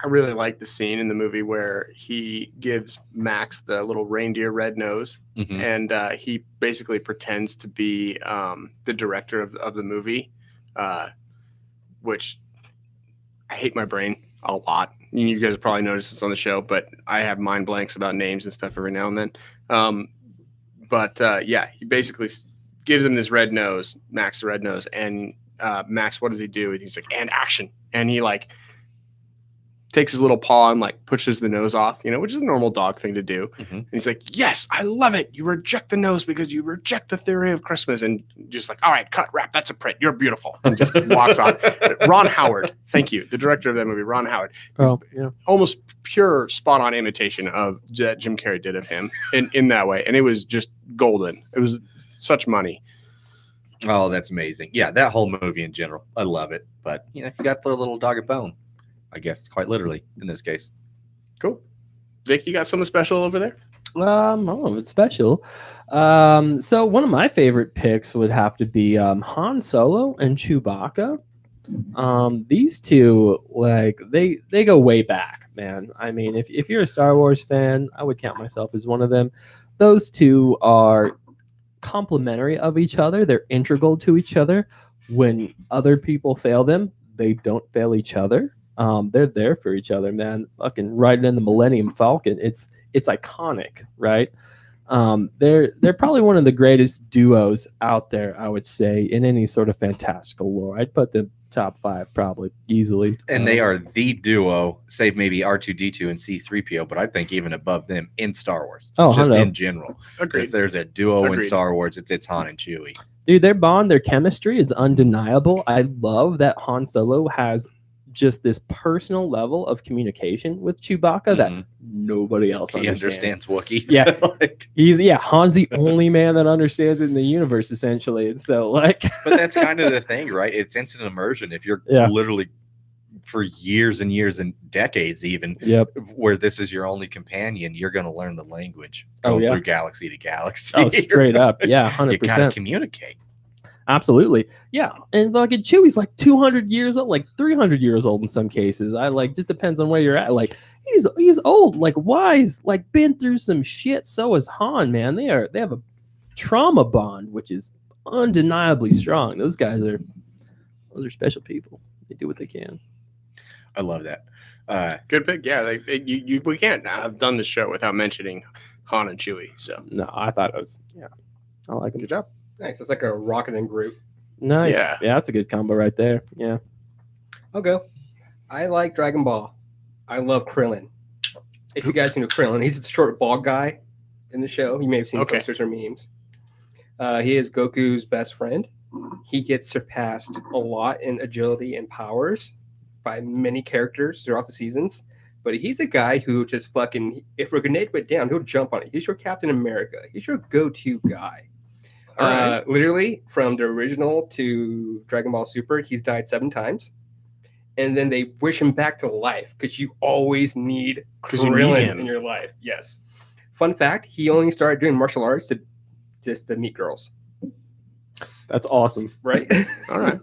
I really like the scene in the movie where he gives Max the little reindeer red nose, Mhm. and he basically pretends to be the director of the movie, which I hate my brain a lot. You guys probably noticed this on the show, but I have mind blanks about names and stuff every now and then. Yeah, he basically gives him this red nose, Max the red nose, and Max, what does he do? He's like, and action, and he like takes his little paw and like pushes the nose off, which is a normal dog thing to do. Mhm. And he's like, yes, I love it. You reject the nose because you reject the theory of Christmas. And just like, all right, cut, wrap. That's a print. You're beautiful. And just walks off. Ron Howard. Thank you. The director of that movie, Ron Howard. Oh, yeah. Almost pure spot on imitation of that Jim Carrey did of him in that way. And it was just golden. It was such money. Oh, that's amazing. Yeah, that whole movie in general. I love it. But, you got the little dog a bone, I guess, quite literally in this case. Cool. Vic, you got something special over there? Oh, it's special. So one of my favorite picks would have to be Han Solo and Chewbacca. These two, like they go way back, man. I mean, if you're a Star Wars fan, I would count myself as one of them. Those two are complementary of each other. They're integral to each other. When other people fail them, they don't fail each other. They're there for each other, man. Fucking riding in the Millennium Falcon. It's iconic, right? They're probably one of the greatest duos out there, I would say, in any sort of fantastical lore. I'd put them top 5 probably easily. And they are the duo, save maybe R2D2 and C3PO, but I think even above them in Star Wars. Oh, just 100. in general. Agreed. If there's a duo in Agreed. Star Wars, it's Han and Chewie. Dude, their bond, their chemistry is undeniable. I love that Han Solo has just this personal level of communication with Chewbacca that Mhm. nobody else He understands. understands Wookiee. Yeah. Like, Han's the only man that understands it in the universe, essentially. And so, like, but that's kind of the thing, right? It's instant immersion. If you're Yeah. literally for years and years and decades, even yep. where this is your only companion, you're going to learn the language Oh, going yeah. through galaxy to galaxy. Oh, straight up. Yeah, You got to 100%. communicate. Absolutely. Yeah. And fucking Chewie's like 200 years old, like 300 years old in some cases. I like, just depends on where you're at. Like, he's old, like wise, like been through some shit. So is Han, man. They have a trauma bond, which is undeniably strong. Those are special people. They do what they can. I love that. Good pick. Yeah, we can't have done the show without mentioning Han and Chewie. So No, I thought it was. Yeah, I like good it. job. Nice. It's like a Rocket and Groot. Nice. Yeah. Yeah, that's a good combo right there. Yeah. I'll go. I like Dragon Ball. I love Krillin. If you guys know Krillin, he's the short bald guy in the show. You may have seen Okay. posters or memes. He is Goku's best friend. He gets surpassed a lot in agility and powers by many characters throughout the seasons. But he's a guy who just fucking, if a grenade went down, he'll jump on it. He's your Captain America. He's your go-to guy. All right. Literally, from the original to Dragon Ball Super, he's died 7 times. And then they wish him back to life because you always need 'Cause you need Krillin him. in your life. Yes. Fun fact: he only started doing martial arts to meet girls. That's awesome. Right? All right.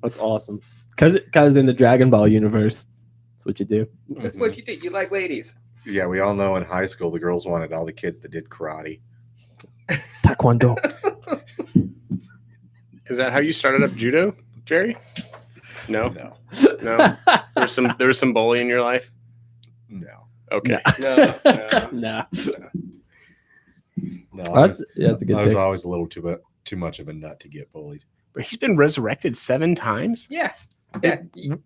That's awesome. Because in the Dragon Ball universe, that's what you do. That's what you did. You like ladies. Yeah, we all know in high school the girls wanted all the kids that did karate. Taekwondo. Is that how you started up judo, Jerry? No, No, no. There was some bully in your life. no, Okay. No. Nah. no. That's a good I was pick. always a little too much of a nut to get bullied. But he's been resurrected 7 times. Yeah.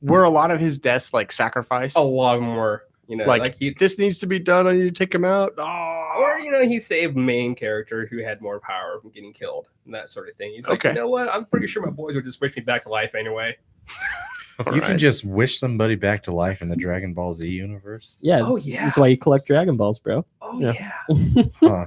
Were a lot of his deaths like sacrifice? A lot more. You know, like he, this needs to be done. I need to take him out. Oh. or he saved main character who had more power from getting killed and that sort of thing. He's like, Okay. you know what? I'm pretty sure my boys would just wish me back to life anyway. All You right. can just wish somebody back to life in the Dragon Ball Z universe. Yeah. Oh, That's, yeah. That's why you collect Dragon Balls, bro. Oh Yeah. Huh.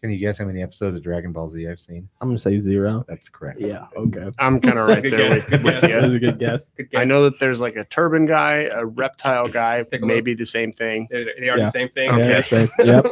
Can you guess how many episodes of Dragon Ball Z I've seen? I'm gonna say 0. That's correct. Yeah. Okay. I'm kind of right Good there guess. with Good you. That was a good guess. Good guess. I know that there's like a turban guy, a reptile guy, Take a maybe the same thing. they are Yeah. the same thing. Okay. Yeah, same. Yep.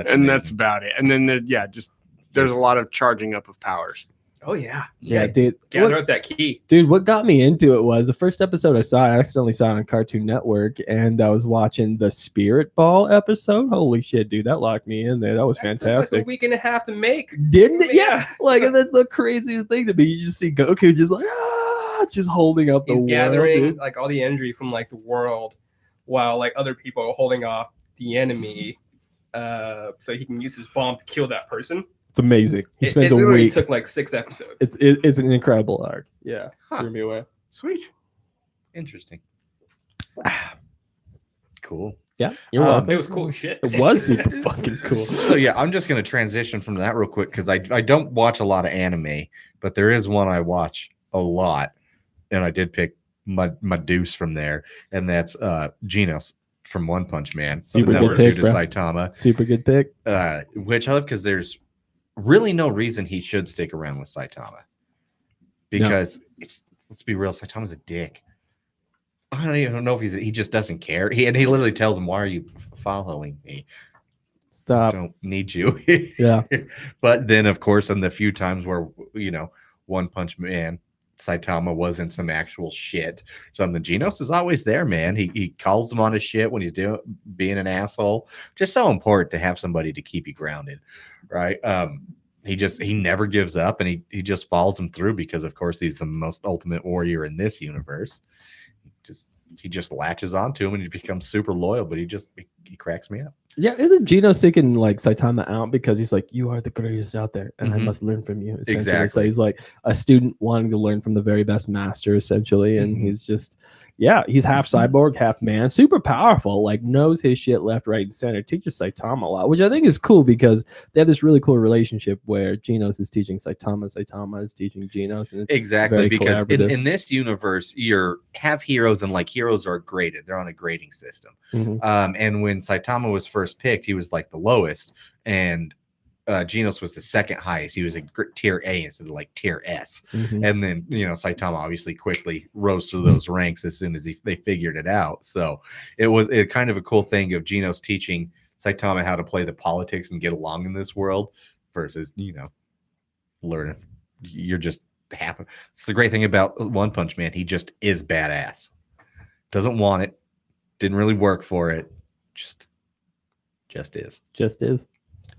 And that's about it. And then there's a lot of charging up of powers. Oh yeah. Yeah, dude. Gather What, up that key. dude, what got me into it was the first episode I saw. I accidentally saw it on Cartoon Network, and I was watching the Spirit Ball episode. Holy shit, dude! That locked me in there. That was That took fantastic. us a week and a half to make. Didn't it? Yeah. Yeah. Like, and that's the craziest thing to me. You just see Goku just like just holding up the He's world, gathering dude. like all the energy from like the world, while like other people are holding off the enemy, so he can use his bomb to kill that person. It's amazing. He It spends a literally week. took like 6 episodes. It's an incredible arc. Yeah, Huh. blew me away. Sweet. Interesting. Cool. Yeah, you're Um, welcome. It was cool as shit. It was super fucking cool. So yeah, I'm just gonna transition from that real quick because I don't watch a lot of anime, but there is one I watch a lot, and I did pick my deuce from there, and that's Genos from One Punch Man. Super Number good 2 pick, to bro. Saitama, Super good pick. which I love because there's really no reason he should stick around with Saitama, because let's be real, Saitama's a dick. I don't even know if he just doesn't care. He literally tells him, "Why are you following me? Stop. Don't need you." Yeah. But then, of course, in the few times where One Punch Man Saitama was in some actual shit, something Genos is always there, man. He calls him on his shit when he's being an asshole. Just so important to have somebody to keep you grounded, right? He never gives up, and he just follows him through because, of course, he's the most ultimate warrior in this universe. He just latches onto him and he becomes super loyal, but he cracks me up. Yeah, isn't Geno seeking like Saitama out because he's like, you are the greatest out there, and I Mhm. must learn from you. Essentially. So Exactly. he's like a student wanting to learn from the very best master, essentially, and Mhm. he's just, he's half cyborg, half man, super powerful, like knows his shit left, right, and center. Teaches Saitama a lot, which I think is cool because they have this really cool relationship where Genos is teaching Saitama, Saitama is teaching Genos, and it's Exactly, very because collaborative. in this universe, have heroes, and like heroes are graded. They're on a grading system. Mhm. And when Saitama was first picked, he was like the lowest, and Genos was the second highest. He was a tier A instead of like tier S. Mhm. And then Saitama obviously quickly rose through those ranks as soon as they figured it out. So it was kind of a cool thing of Genos teaching Saitama how to play the politics and get along in this world versus learn. You're just happy. It's the great thing about One Punch Man. He just is badass. Doesn't want it. Didn't really work for it. Just is. Just is.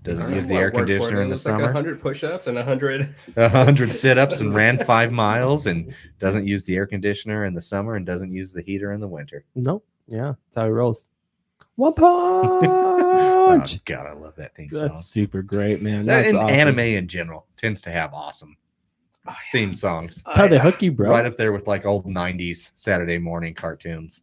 Doesn't I use don't the know air what word for it conditioner in the is. Like summer. 100 push-ups and 100. 100 sit-ups and ran 5 miles, and doesn't use the air conditioner in the summer and doesn't use the heater in the winter. Nope. Yeah, that's how he rolls. One Oh punch. God, I love that theme That's song. super great, man. That- That's and awesome. anime in general tends to have awesome theme songs. That's how they hook you, bro. Right up there with like old 90s Saturday morning cartoons.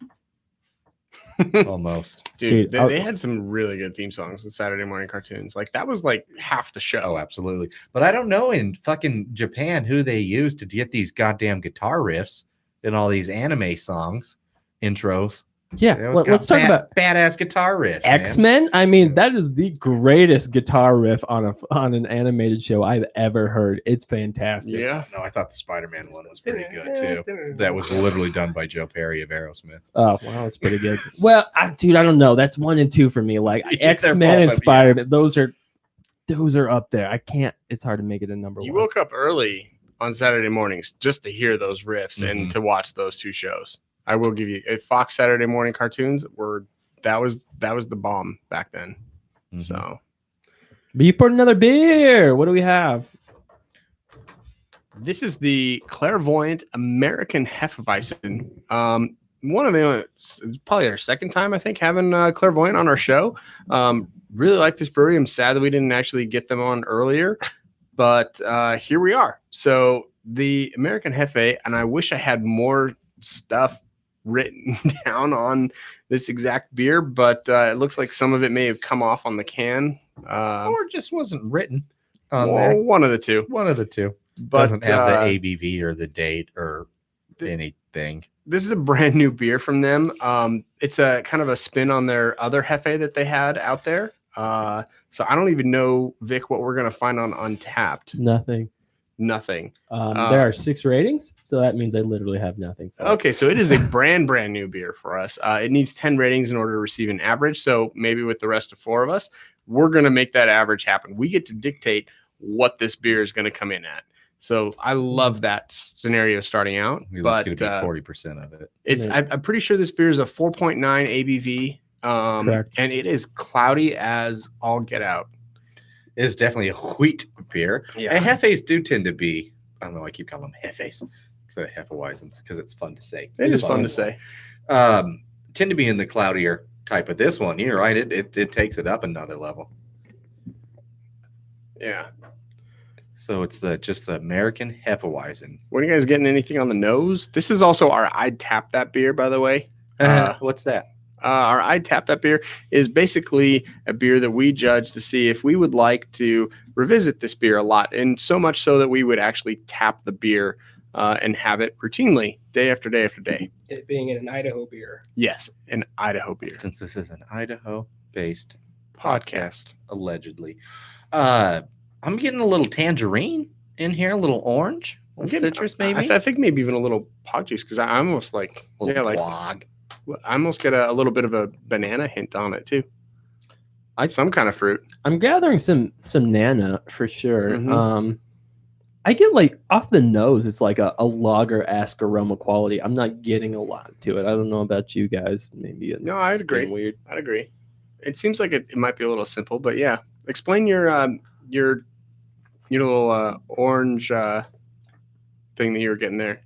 Almost. Dude, Dude, they had some really good theme songs in Saturday morning cartoons. Like that was like half the show. Oh, absolutely. But I don't know in fucking Japan who they use to get these goddamn guitar riffs in all these anime songs, intros. Yeah. They always Well, got let's talk about badass guitar riffs. man. X-Men. I mean, that is the greatest guitar riff on an animated show I've ever heard. It's fantastic. Yeah. No, I thought the Spider-Man one was pretty good too. That was literally done by Joe Perry of Aerosmith. Oh, wow, that's pretty good. Well, dude, I don't know. That's 1 and 2 for me. Like Yeah, they're X-Men and both up, Spider-Man, those are up there. I can't. It's hard to make it a number You one. woke up early on Saturday mornings just to hear those riffs and Mhm. to watch those two shows. I will give you Fox Saturday morning cartoons were that was the bomb back then. Mhm. So But you poured another beer. What do we have? this is the Clairvoyant American Hefeweizen. One of the it's probably our second time I think having Clairvoyant on our show. Really like this brewery. I'm sad that we didn't actually get them on earlier, but here we are. So the American Hefe, and I wish I had more stuff written down on this exact beer, but it looks like some of it may have come off on the can. Or it just wasn't written on Well, there. one of the two. One of the two. But Doesn't have the ABV or the date or the- anything. this is a brand new beer from them. It's a kind of a spin on their other Hefe that they had out there. So I don't even know, Vic, what we're gonna find on Untapped. Nothing. Nothing. There are 6 ratings, so that means I literally have nothing. for it. Okay, so it is a brand new beer for us. It needs 10 ratings in order to receive an average. So maybe with the rest of 4 of us, we're gonna make that average happen. We get to dictate what this beer is gonna come in at. So I love that scenario starting out. It's But going to be 40% of it. it's Yeah. I'm pretty sure this beer is a 4.9 ABV. Correct. And it is cloudy as all get out. It's definitely a wheat beer. And Hefes do tend to be, I don't know, I keep calling them Hefes instead of Hefeweizens because it's fun to say. It is fun to say. Tend to be in the cloudier type of this one. You're right. It takes it up another level. Yeah. So it's just the American Hefeweizen. When you guys getting anything on the nose? This is also our I'd Tap That beer, by the way. What's that? Our I'd Tap That beer is basically a beer that we judge to see if we would like to revisit this beer a lot, and so much so that we would actually tap the beer and have it routinely day after day after day. It being an Idaho beer. Yes, an Idaho beer Since this is an Idaho-based podcast. allegedly. I'm getting a little tangerine in here, a little orange, a I'm little getting- citrus I, maybe. I think maybe even a little pog juice because I almost like a little yeah, like quag. I almost get a little bit of a banana hint on it too. Some kind of fruit. I'm gathering some Nana for sure. Mhm. I get like off the nose, it's like a lager-esque aroma quality. I'm not getting a lot to it. I don't know about you guys. Maybe No, I'd it's getting agree. Weird. I'd agree. It seems like it might be a little simple, but yeah. Explain your little orange thing that you were getting there.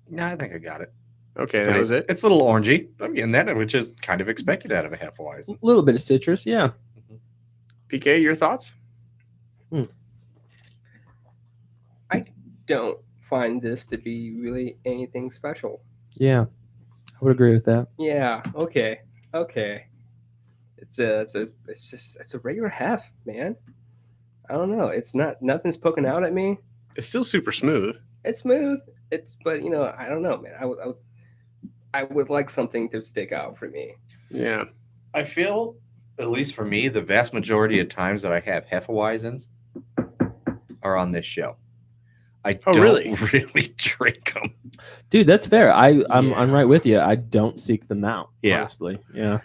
No, I think I got it. Okay, that was it. It's a little orangey. I'm getting that, which is kind of expected out of a Hefeweizen. A little bit of citrus, yeah. PK, your thoughts? Don't find this to be really anything special. Yeah. I would agree with that. Yeah. Okay. It's a regular hef, man. I don't know. It's nothing's poking out at me. It's still super smooth. It's smooth. But I don't know, man. I would like something to stick out for me. Yeah. I feel, at least for me, the vast majority of times that I have Hefeweizens are on this show. I don't really? really drink them. Dude, that's fair. I'm Yeah. right with you. I don't seek them out. Yeah. Honestly. Yeah.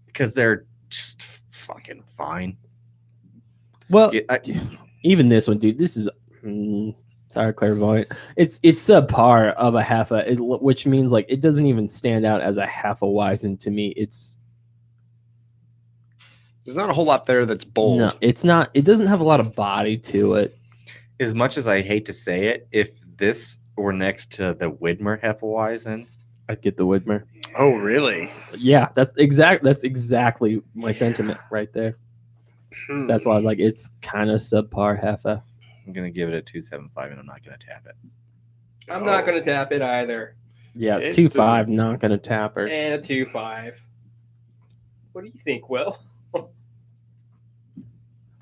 Because they're just fucking fine. Well, Yeah, even this one, dude. This is sorry, Clairvoyant. It's subpar of a half a, which means like it doesn't even stand out as a half a Weizen to me. It's There's not a whole lot there that's bold. no, it's not. It doesn't have a lot of body to it. as much as I hate to say it, if this were next to the Widmer Hefeweizen, I'd get the Widmer. Oh, really? Yeah, that's exactly my sentiment right there. That's why I was like, it's kind of subpar Heffa. I'm gonna give it a 275, and I'm not gonna tap it. I'm not going to tap it either. Yeah, It 2.5, not gonna tap her. And a 2.5. What do you think, Will?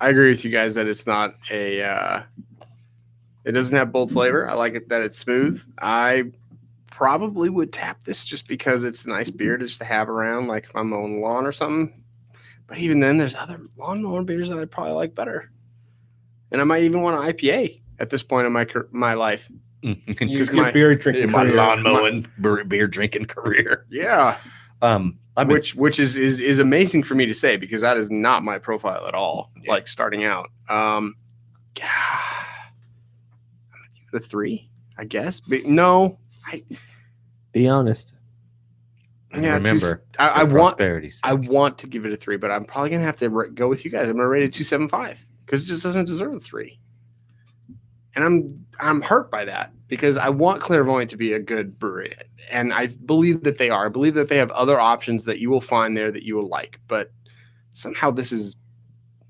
I agree with you guys that it's not a. It doesn't have bold flavor. I like it that it's smooth. I probably would tap this just because it's a nice beer just to have around, like if I'm mowing the lawn or something. But even then, there's other lawn mowing beers that I'd probably like better. And I might even want an IPA at this point in my life. Use my- your beer drinking In my career. lawn mowing beer drinking career. Yeah, I mean, which is amazing for me to say because that is not my profile at all. Yeah. Like starting out, I'm gonna give it a 3, I guess. But no, Be honest. and yeah, remember, I for want prosperity's sake. I want to give it a 3, but I'm probably gonna have to go with you guys. I'm gonna rate it 2.75 because it just doesn't deserve a 3. And I'm hurt by that because I want Clairvoyant to be a good brewery, and I believe that they are. I believe that they have other options that you will find there that you will like, but somehow this is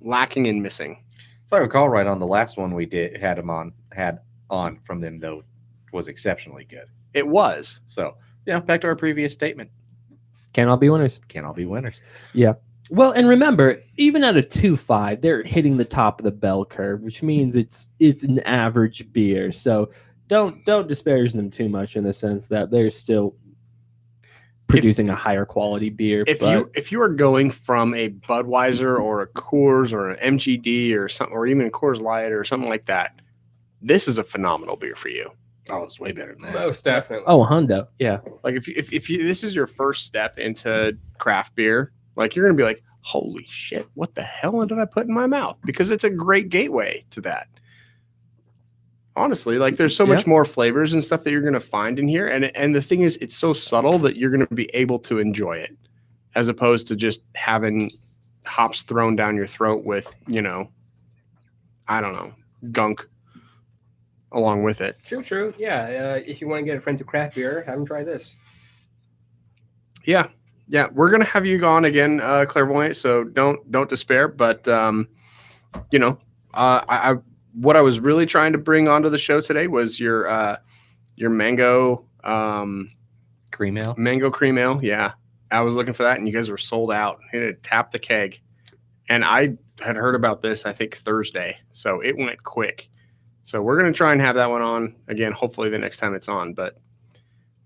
lacking and missing. If I recall right, on the last one we had on from them though was exceptionally good. It was. So yeah, back to our previous statement. Can't all be winners. Can't all be winners. Well, and remember, even at a 2.5, they're hitting the top of the bell curve, which means it's an average beer. So don't disparage them too much in the sense that they're still producing a higher quality beer. If you are going from a Budweiser or a Coors or an MGD or something, or even a Coors Light or something like that, this is a phenomenal beer for you. Oh, it's way better than that. Most definitely. oh, Hundo, yeah. Like if you this is your first step into craft beer, like you're gonna be like, holy shit, what the hell did I put in my mouth? Because it's a great gateway to that. Honestly, like there's so much more flavors and stuff that you're gonna find in here, and the thing is, it's so subtle that you're gonna be able to enjoy it, as opposed to just having hops thrown down your throat with, I don't know, gunk along with it. True. Yeah. If you want to get a friend to craft beer, have them try this. Yeah, we're gonna have you on again, Clairvoyant. So don't despair. But I what I was really trying to bring onto the show today was your mango Cream ale. mango cream ale. Yeah, I was looking for that, and you guys were sold out. It tapped the keg, and I had heard about this I think Thursday, so it went quick. So we're gonna try and have that one on again. Hopefully the next time it's on, but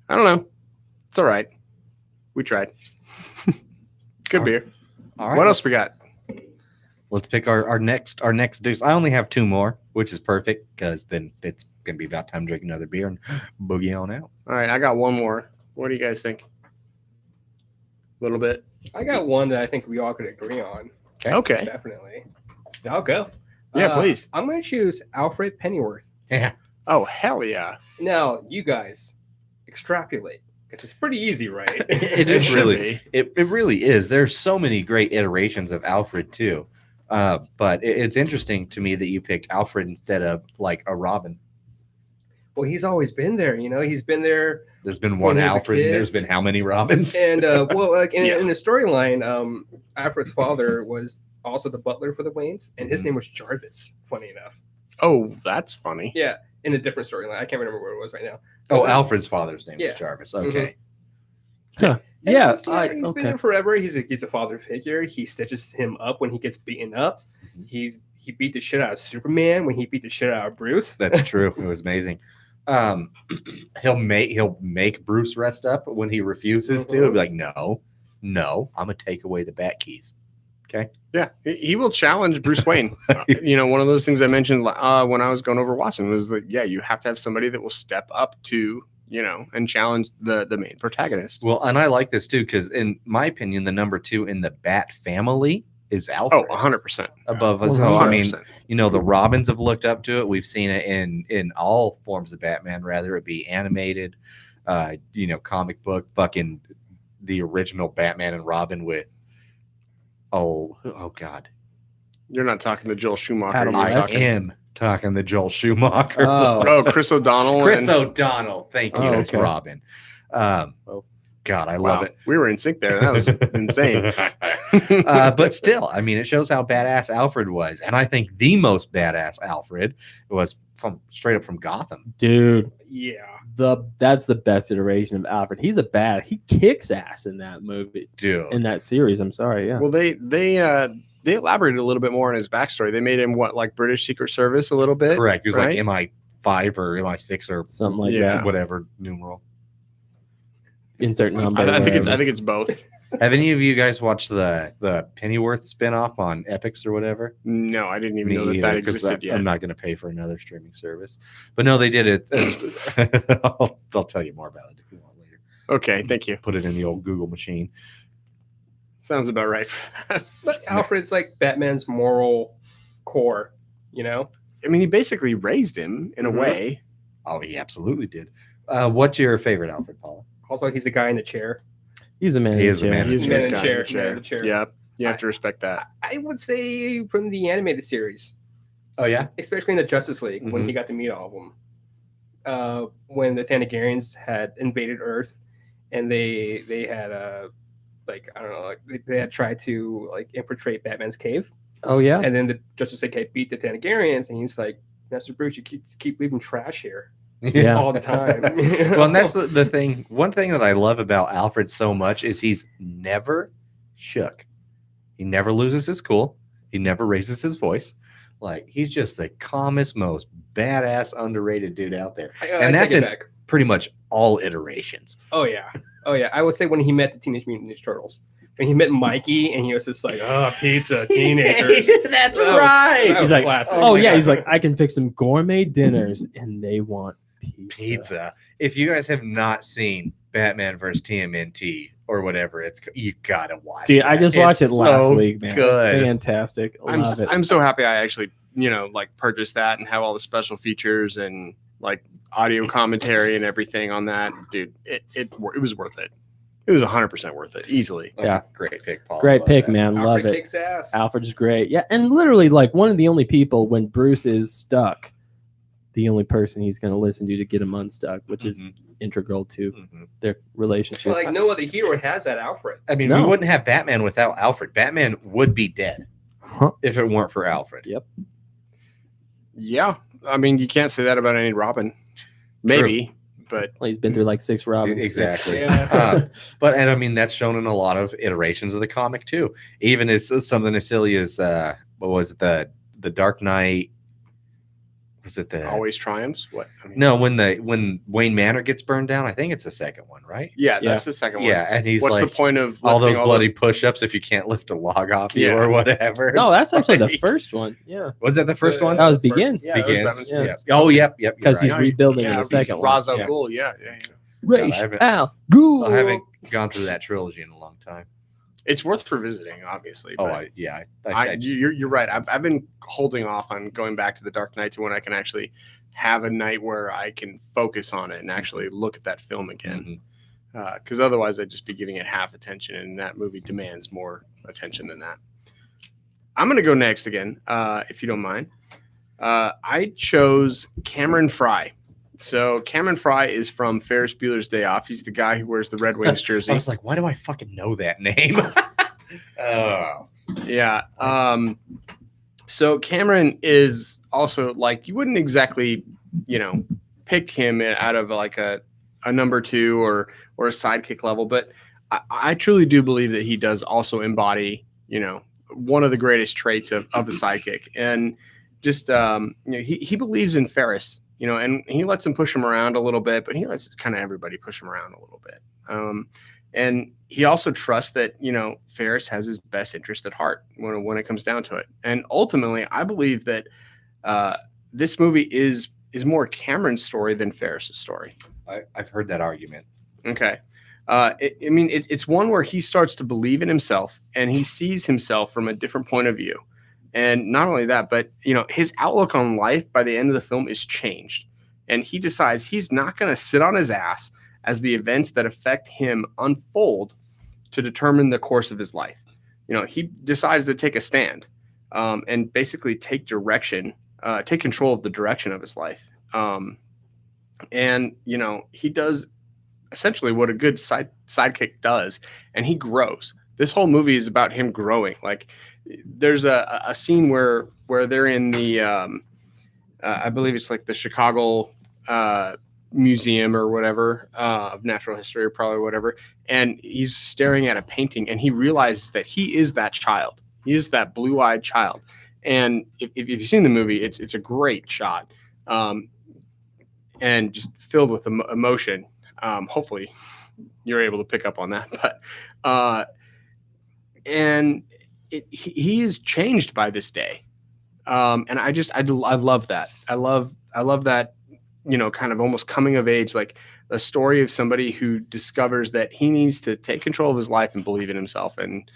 I don't know. It's all right. We tried. Good beer. All right. What else we got? Let's pick our next deuce. I only have 2 more, which is perfect because then it's gonna be about time to drink another beer and boogie on out. All right, I got one more. What do you guys think? A little bit. I got one that I think we all could agree on. Okay. Definitely. I'll go. Yeah, please. I'm going to choose Alfred Pennyworth. Yeah. Oh, hell yeah. Now, you guys extrapolate. It's pretty easy, right? It is should really. be. It really is. There's so many great iterations of Alfred too. But it's interesting to me that you picked Alfred instead of like a Robin. Well, he's always been there. He's been there. There's been When one he was a Alfred, and kid. there's been how many Robins? And like in, Yeah. in the storyline, Alfred's father was also the butler for the Waynes, and his name was Jarvis. Funny enough, Oh, that's funny. yeah, in a different storyline. I can't remember what it was right now. Oh, Alfred's father's name Yeah. is Jarvis. Okay. And Yeah, he's been okay. there forever. He's a father figure. He stitches him up when he gets beaten up. He beat the shit out of Superman when he beat the shit out of Bruce. That's true. It was amazing. He'll make Bruce rest up when he refuses to. He'll be like, no, I'm gonna take away the bat keys. Okay. Yeah, he will challenge Bruce Wayne. One of those things I mentioned when I was going over watching was that, yeah, you have to have somebody that will step up to, and challenge the main protagonist. Well, and I like this too because, in my opinion, the number 2 in the Bat family is Oh, Alfred. 100%. Above us. So, I mean, 100%. the Robins have looked up to it. We've seen it in all forms of Batman, rather it be animated, comic book, fucking the original Batman and Robin with oh God. You're not talking to Joel Schumacher. Adam You're I West. talking am talking to Joel Schumacher. Oh, Chris O'Donnell. Chris and- O'Donnell, thank you, Oh, as okay. Robin. Oh, God, I love Wow, it. we were in sync there. That was insane. But still, I mean, it shows how badass Alfred was, and I think the most badass Alfred was from straight up from Gotham. Dude, Yeah. that's the best iteration of Alfred. He kicks ass in that movie, Dude, in that series. I'm sorry, yeah. Well, they elaborated a little bit more on his backstory. They made him like British Secret Service a little bit. correct. He was right? like MI5 or MI6 or Something like Yeah. that. whatever numeral. Insert number. I think wherever. it's both. Have any of you guys watched the Pennyworth spinoff on Epics or whatever? No, I didn't even Me know that either, 'cause existed yet. I'm not going to pay for another streaming service. But no, they did it. I'll tell you more about it if you want later. Okay, thank you. Put it in the old Google machine. Sounds about right. But Alfred's like Batman's moral core, you know? I mean, he basically raised him in a Mhm. way. Oh, he absolutely did. What's your favorite Alfred, Paula? Also, he's the guy in the chair. He's a man. He in is a chair. man in He's chair. a Man in guy chair, in man in the chair. Yeah, you have to respect that. I would say from the animated series, Oh, yeah? especially in the Justice League, when he got to meet all of them. When the Thanagarians had invaded Earth, and they had like I don't know, like they had tried to like infiltrate Batman's cave, Oh yeah. and then the Justice League beat the Thanagarians, and he's like, Master Bruce, you keep leaving trash here Yeah. all the time. Well, and that's the thing. One thing that I love about Alfred so much is he's never shook. He never loses his cool. He never raises his voice. Like, he's just the calmest, most badass, underrated dude out there. And that's take it in- back. Pretty much all iterations. Oh yeah. I would say when he met the Teenage Mutant Ninja Turtles, when he met Mikey, and he was just like, "Oh, pizza, teenagers." That's That was- right. that was He's like, classic. oh my yeah. God. He's like, I can fix some gourmet dinners, and they want pizza. Pizza. If you guys have not seen Batman vs. TMNT or whatever, you gotta watch. Dude, I that. just watched It's it last so week, man. Good. Fantastic. Love it. I'm so happy I actually like purchased that and have all the special features and like audio commentary and everything on that. Dude, it was worth it. It was 100% worth it, easily. That's Yeah. a great pick, Paul. Great Love pick, that. man. Love Alfred it. kicks ass. Alfred's great. Yeah, and literally like one of the only people when Bruce is stuck, the only person he's going to listen to get him unstuck, which is Mhm. integral to Mhm. their relationship. Well, like no other hero has that Alfred. I mean, No. we wouldn't have Batman without Alfred. Batman would be dead Huh. if it weren't for Alfred. Yep. Yeah, I mean, you can't say that about any Robin. Maybe, but Well, he's been through like 6 Robins. Exactly. Yeah. But and I mean that's shown in a lot of iterations of the comic too. Even as something as silly as what was it, the Dark Knight? Was it the always triumphs. What? I mean, No, when Wayne Manor gets burned down, I think it's the second one, right? Yeah, Yeah. that's the second one. Yeah, and he's What's like the point of all those lifting bloody push-ups if you can't lift a log off you Yeah. or whatever. No, that's actually the Like, first one. Yeah. Was that the first one? That was First- Begins. Yeah, that was Begins. Batman's Yeah. Yeah. Oh, yep. You're Because he's right. rebuilding in the second one. Ra's al Yeah. Ghul. Yeah. Raish I haven't- Al Ghul. I haven't gone through that trilogy in a long time. It's worth revisiting, obviously. Oh, but I just- you're right. I've been holding off on going back to the Dark Knight to when I can actually have a night where I can focus on it and actually look at that film again. Mhm. Because otherwise, I'd just be giving it half attention, and that movie demands more attention than that. I'm going to go next again, if you don't mind. I chose Cameron Fry. So Cameron Fry is from Ferris Bueller's Day Off. He's the guy who wears the Red Wings jersey. I was like, why do I fucking know that name? Oh, Yeah. So Cameron is also like, you wouldn't exactly, pick him out of like a number 2 or a sidekick level, but I truly do believe that he does also embody, one of the greatest traits of a sidekick. And just, he believes in Ferris, and he lets him push him around a little bit, but he lets kind of everybody push him around a little bit. And he also trusts that, Ferris has his best interest at heart when it comes down to it. And ultimately, I believe that this movie is more Cameron's story than Ferris's story. I've heard that argument. Okay. It's one where he starts to believe in himself and he sees himself from a different point of view. And not only that, but, his outlook on life by the end of the film is changed. And he decides he's not going to sit on his ass as the events that affect him unfold to determine the course of his life. He decides to take a stand and basically take control of the direction of his life. And he does essentially what a good sidekick does, and he grows. This whole movie is about him growing. Like, there's a scene where they're in the I believe it's like the Chicago museum or whatever of natural history or probably whatever, and he's staring at a painting and he realizes that he is that child. He is that blue-eyed child. And if you've seen the movie, it's a great shot, and just filled with emotion. Hopefully you're able to pick up on that, but and he is changed by this day. And I love that. I love that, kind of almost coming of age, like a story of somebody who discovers that he needs to take control of his life and believe in himself. And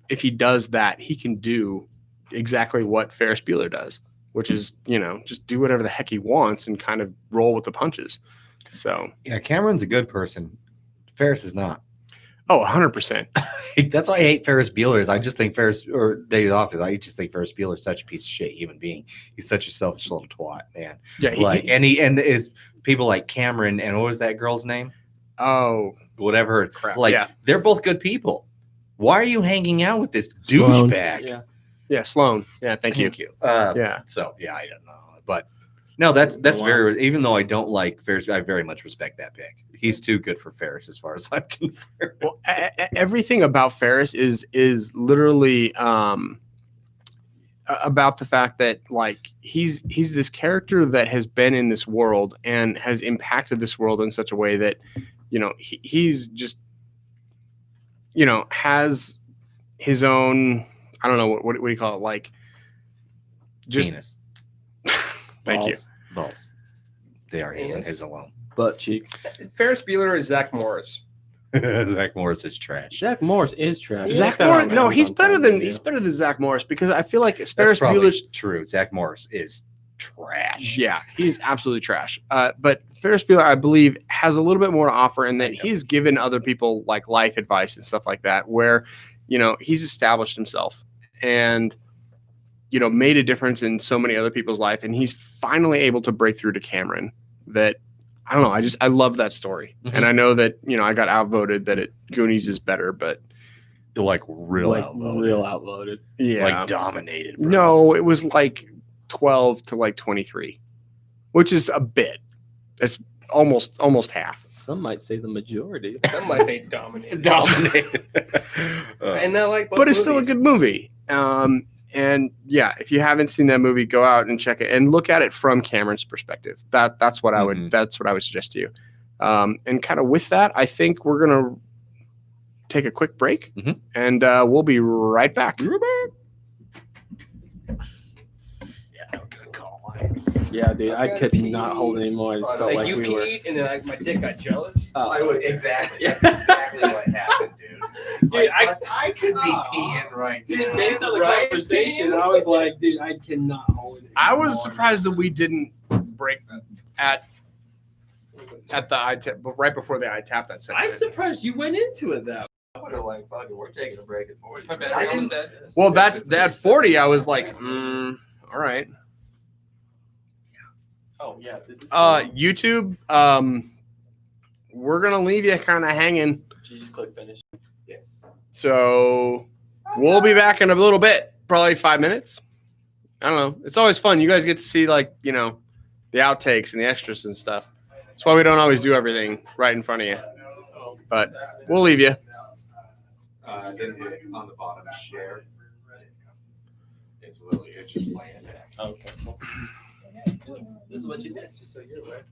if he does that, he can do exactly what Ferris Bueller does, which is, just do whatever the heck he wants and kind of roll with the punches. So, Yeah, Cameron's a good person. Ferris is not. oh, 100%. That's why I hate Ferris Bueller. I just think Ferris or David Office. I just think Ferris Bueller is such a piece of shit human being. He's such a selfish little twat, man. Yeah. And is people like Cameron and what was that girl's name? Oh, Whatever. crap. Like Yeah. they're both good people. Why are you hanging out with this Sloan. douchebag? Yeah. Yeah. Sloan. Yeah. Thank you. Yeah. So yeah, I don't know, but no, that's very. Even though I don't like Ferris, I very much respect that pick. He's too good for Ferris, as far as I'm concerned. Well, everything about Ferris is literally about the fact that, like, he's this character that has been in this world and has impacted this world in such a way that, he's just, has his own, I don't know, what do you call it? Like, just Penis, thank you. balls. They are his and Penis. his alone. Butt cheeks. Ferris Bueller is Zach Morris. Zach Morris is trash. Zach Morris is trash. Zach Check that out Morris, on no, he's Amazon better Prime than Video. Zach Morris, because I feel like That's Ferris probably Bueller's. true. Zach Morris is trash. Yeah, he's absolutely trash. But Ferris Bueller, I believe, has a little bit more to offer in that he's given other people like life advice and stuff like that, where, he's established himself and, made a difference in so many other people's life. And he's finally able to break through to Cameron. That, I don't know. I love that story. Mhm. And I know that, I got outvoted that Goonies is better, but Like real Like outvoted. real outvoted. yeah. Like dominated. Bro. No, it was like 12 to like 23, which is a bit. It's almost half. Some might say the majority. Some might say dominated. Dominated. And I like both But it's still a movies. good movie. And yeah, if you haven't seen that movie, go out and check it and look at it from Cameron's perspective. That's what I would Mhm. that's what I would suggest to you. And kind of with that, I think we're gonna take a quick break, Mhm. and we'll be right back. Yeah, good call. Yeah, dude, I gotta could pee. not hold it anymore. I just felt Like like you we were. peed, and then my dick got jealous. Exactly. That's exactly what happened, dude. It's Dude, I could be Oh. peeing right Dude, now. based on the Right? conversation, I was like, dude, I cannot hold it. I anymore. was surprised that we didn't break at the iTap, but right before the iTap that I'm segment. surprised you went into it that. I would have like, fucking, we're taking a break at 40. My bad, I I almost didn't- dead. Well, that's at 40. I was like, all right. Oh yeah, this is. YouTube, we're gonna leave you kind of hanging. Did you just click finish? Yes. So we'll be back in a little bit, probably 5 minutes. I don't know. It's always fun. You guys get to see, like, the outtakes and the extras and stuff. That's why we don't always do everything right in front of you. But we'll leave you. Then on the bottom, share. It's literally just playing it. Okay. Cool. This is what you did, just so you're aware.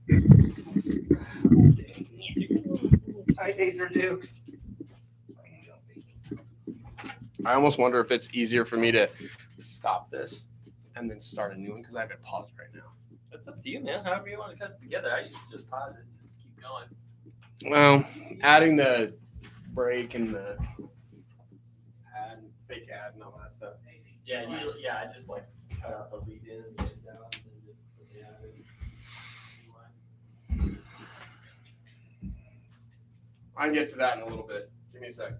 Hi, Taser Dukes. I almost wonder if it's easier for me to stop this and then start a new one, because I have it paused right now. It's up to you, man. However you want to cut it together. I usually just pause it and keep going. Well, adding the break and the fake ad and all that stuff. Yeah, I just like cut out the lead in and get it down and just put the ad in. I can get to that in a little bit. Give me a sec.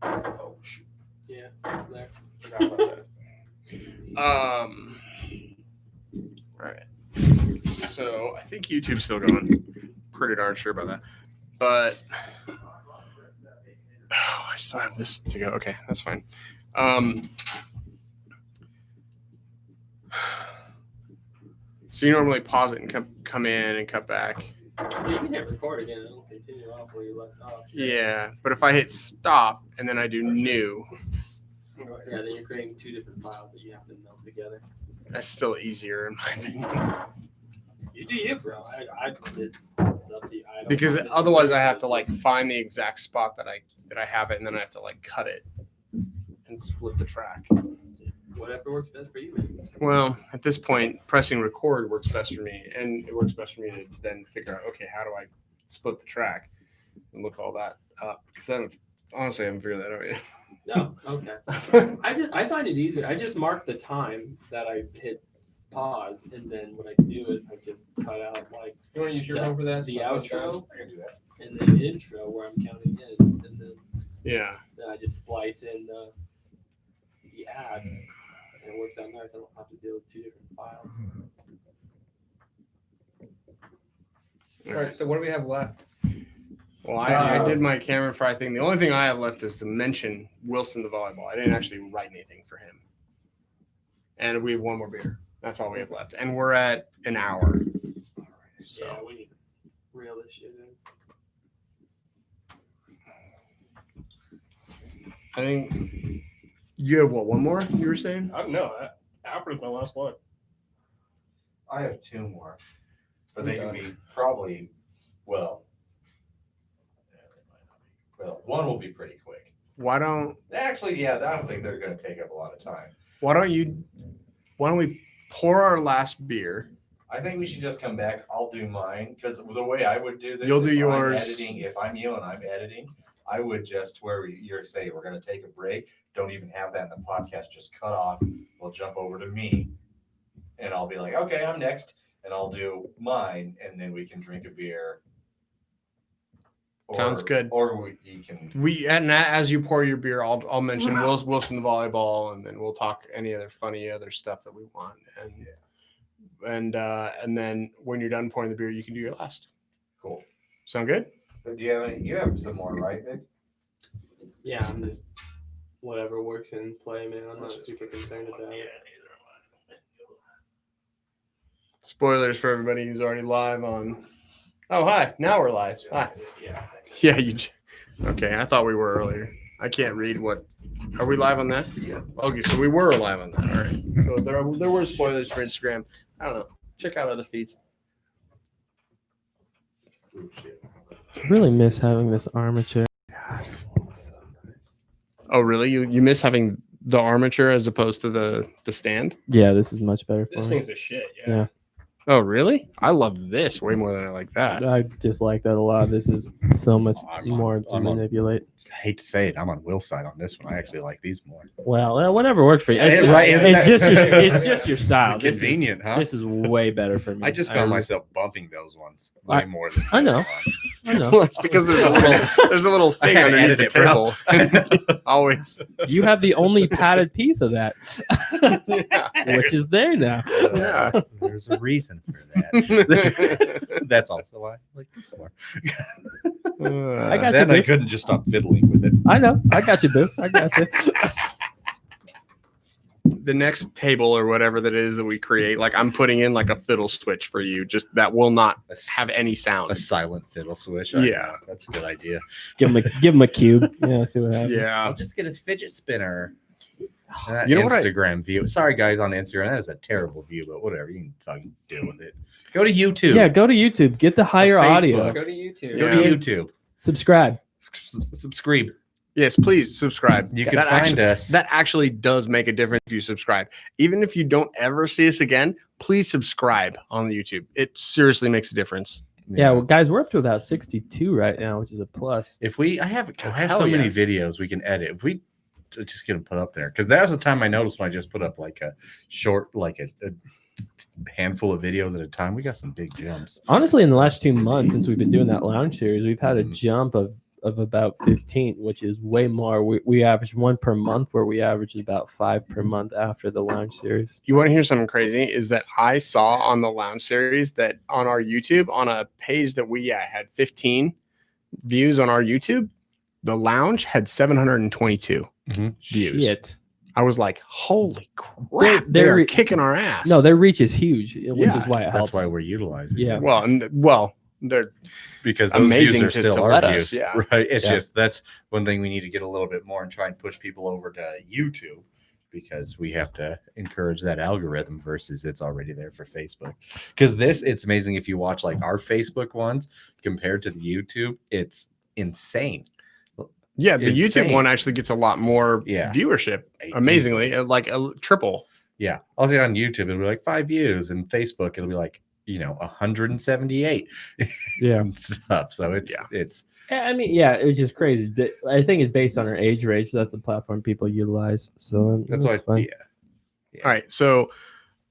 Oh shoot. Yeah, it's there. Forgot about that. All right. So I think YouTube's still going. Pretty darn sure about that. But I still have this to go. Okay, that's fine. So you normally pause it and come in and cut back. Yeah, you can hit record again and it'll continue off where you left off. Yeah, but if I hit stop and then I do new, Yeah, then you're creating two different files that you have to meld together. that's still easier in my opinion. You do you, bro. It's up to you. I don't Because mind it. otherwise I have to like find the exact spot that I have it, and then I have to like cut it and split the track. Whatever works best for you, man. Well, at this point, pressing record works best for me, and it works best for me to then figure out, okay, how do I split the track and look all that up? Because I haven't figured that out yet. No, okay. I find it easier. I just mark the time that I hit pause, and then what I do is I just cut out like You want to use your phone for that? the outro I can do that. and then intro where I'm counting in, and then Yeah. I just splice in the ad, and it works out nice. I don't have to deal with two different files. All right. So what do we have left? Well, I did my Cameron Fry thing. The only thing I have left is to mention Wilson the volleyball. I didn't actually write anything for him. And we have one more beer. That's all we have left. And we're at an hour. So Yeah, we need to reel this shit in. I think you have what, one more you were saying? I don't know. Alfred's my last one. I have two more, but they can be probably one will be pretty quick. Why don't Actually, yeah, I don't think they're going to take up a lot of time. why don't we pour our last beer? I think we should just come back. I'll do mine because the way I would do this, You'll do if I'm yours. editing, if I'm you and I'm editing, I would just you're saying we're going to take a break. Don't even have that in the podcast. Just cut off. We'll jump over to me, and I'll be like, okay, I'm next, and I'll do mine, and then we can drink a beer. Sounds good. Or you can. And as you pour your beer, I'll mention Wilson the volleyball, and then we'll talk any other funny other stuff that we want. And then when you're done pouring the beer, you can do your last. Cool. Sound good? But you have some more, right, Vic? Yeah, I'm just whatever works in play, man. I'm not super concerned about it. Spoilers for everybody who's already live on. Oh, hi. Now we're live. Hi. Yeah. Yeah, okay. I thought we were earlier. I can't read what. Are we live on that? Yeah. Okay, so we were live on that. All right. So there were spoilers for Instagram. I don't know. Check out other feeds. I really miss having this armature. God, it's so nice. Oh, really? You miss having the armature as opposed to the stand? Yeah, this is much better for This me. thing's a shit. Yeah. Yeah. Oh, really? I love this way more than I like that. I just like that a lot. This is so much more to manipulate. I hate to say it, I'm on Will's side on this one. I actually like these more. Well, whatever works for you. It's, Right, isn't it's that- it's just your style. This is- Convenient, huh? This is way better for me. I just found myself bumping those ones I- way more than I know. this I know. Well, it's because there's a little thing I had to underneath the edit it, bro. table. Always. You have the only padded piece of that, Yeah. which is there now. Yeah. There's a reason for that. That's also why I like this more. I got Then you, I boo. couldn't just stop fiddling with it. I know. I got you, boo. I got you. The next table or whatever that is that we create, like I'm putting in like a fiddle switch for you, just that will not have any sound. A silent fiddle switch. Yeah. That's a good idea. Give him a cube. Yeah, see what happens. Yeah. I'll just get a fidget spinner. You know what I- Instagram view. Sorry, guys, on Instagram. That is a terrible view, but whatever. You can fucking deal with it. Go to YouTube. Yeah, go to YouTube. Get the higher Facebook. audio. Go to YouTube. Go Yeah. to YouTube. Subscribe. Subscribe. Yes, please subscribe. You can that find actually, us. That actually does make a difference if you subscribe. Even if you don't ever see us again, please subscribe on YouTube. It seriously makes a difference. Yeah, well, guys, we're up to about 62 right now, which is a plus. If we, I have Hell so many yes. videos we can edit. If we just get them put up there, because that was the time I noticed when I just put up like a short, like a handful of videos at a time, we got some big jumps. Honestly, in the last 2 months since we've been doing that lounge series, we've had a Mhm. jump of about 15, which is way more. We average 1 per month, where we average about 5 per month after the lounge series. You want to hear something crazy? Is that I saw on the lounge series that on our YouTube, on a page that we had 15 views on our YouTube, the lounge had 722 views. Shit. I was like, holy crap, They're- they're kicking our ass. No, their reach is huge, which Yeah, is why it helps. That's why we're utilizing Yeah. it. well, they're Because those Amazing views are to still our let views. us, yeah. Right. It's Yeah. just that's one thing we need to get a little bit more and try and push people over to YouTube, because we have to encourage that algorithm versus it's already there for Facebook. Because it's amazing if you watch like our Facebook ones compared to the YouTube, it's insane. yeah, the Insane. YouTube one actually gets a lot more Yeah. viewership. Amazingly, like a triple. Yeah. I'll say on YouTube it'll be like 5 views, and Facebook it'll be like 178 Yeah. and stuff. So it's Yeah. it's Yeah, I mean, yeah, it's just crazy. I think it's based on our age range. That's the platform people utilize. So that's why fine. yeah. All right, so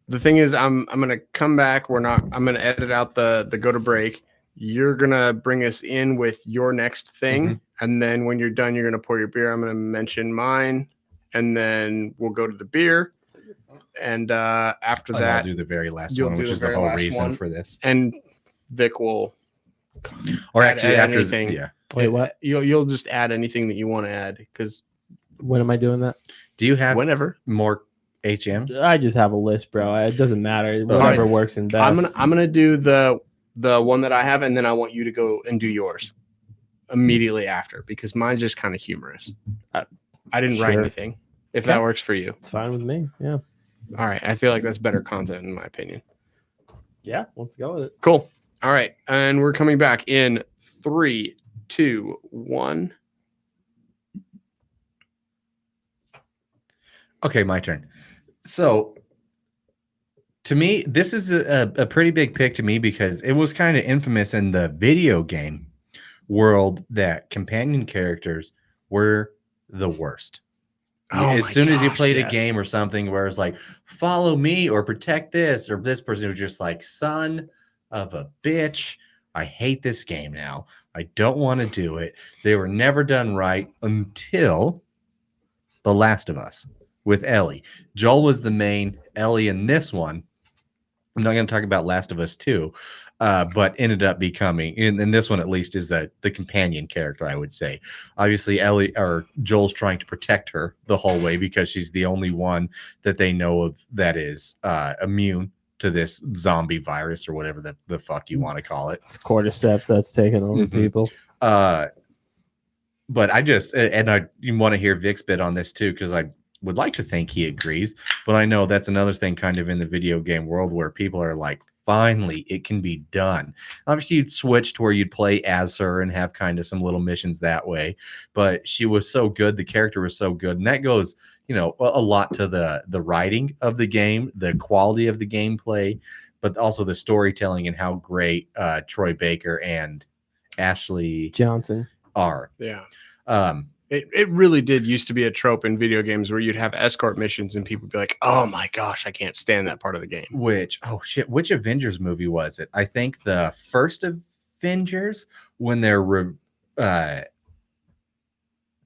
the thing is, I'm gonna come back. I'm gonna edit out the go to break. You're gonna bring us in with your next thing, and then when you're done, you're gonna pour your beer. I'm gonna mention mine, and then we'll go to the beer. And after And I'll that, do the very last you'll one, do which the is the very whole last reason one. for this. and Vic will. Or add actually, after anything. yeah. Wait, what? You'll just add anything that you want to add because When am I doing that? Do you have whenever more HMs? I just have a list, bro. It doesn't matter. All Whatever right. works in best. I'm gonna do the one that I have, and then I want you to go and do yours immediately after because mine's just kind of humorous. I didn't write Sure. anything. If Okay. that works for you, It's fine with me. Yeah. all right. I feel like that's better content in my opinion. Yeah. Let's go with it. Cool. All right, and we're coming back in 3, 2, 1. Okay, my turn. So, to me, this is a pretty big pick to me because it was kind of infamous in the video game world that companion characters were the worst. As soon as you played a game or something where it's like, follow me or protect this, or this person was just like, son of a bitch, I hate this game now. I don't want to do it. They were never done right until The Last of Us with Ellie. Joel was the main. Ellie in this one, I'm not going to talk about Last of Us 2, but ended up becoming, in this one at least, is the companion character, I would say. Obviously, Ellie or Joel's trying to protect her the whole way because she's the only one that they know of that is immune to this zombie virus or whatever the fuck you want to call it. It's cordyceps that's taking over Mhm. people. But I just, and I want to hear Vic's bit on this too, because I would like to think he agrees, but I know that's another thing kind of in the video game world where people are like, finally, it can be done. Obviously, you'd switch to where you'd play as her and have kind of some little missions that way, but she was so good. The character was so good. And that goes, a lot to the writing of the game, the quality of the gameplay, but also the storytelling and how great Troy Baker and Ashley Johnson. are. Yeah. It It really did used to be a trope in video games where you'd have escort missions and people would be like, oh my gosh, I can't stand that part of the game. which Avengers movie was it? I think the first Avengers, when they're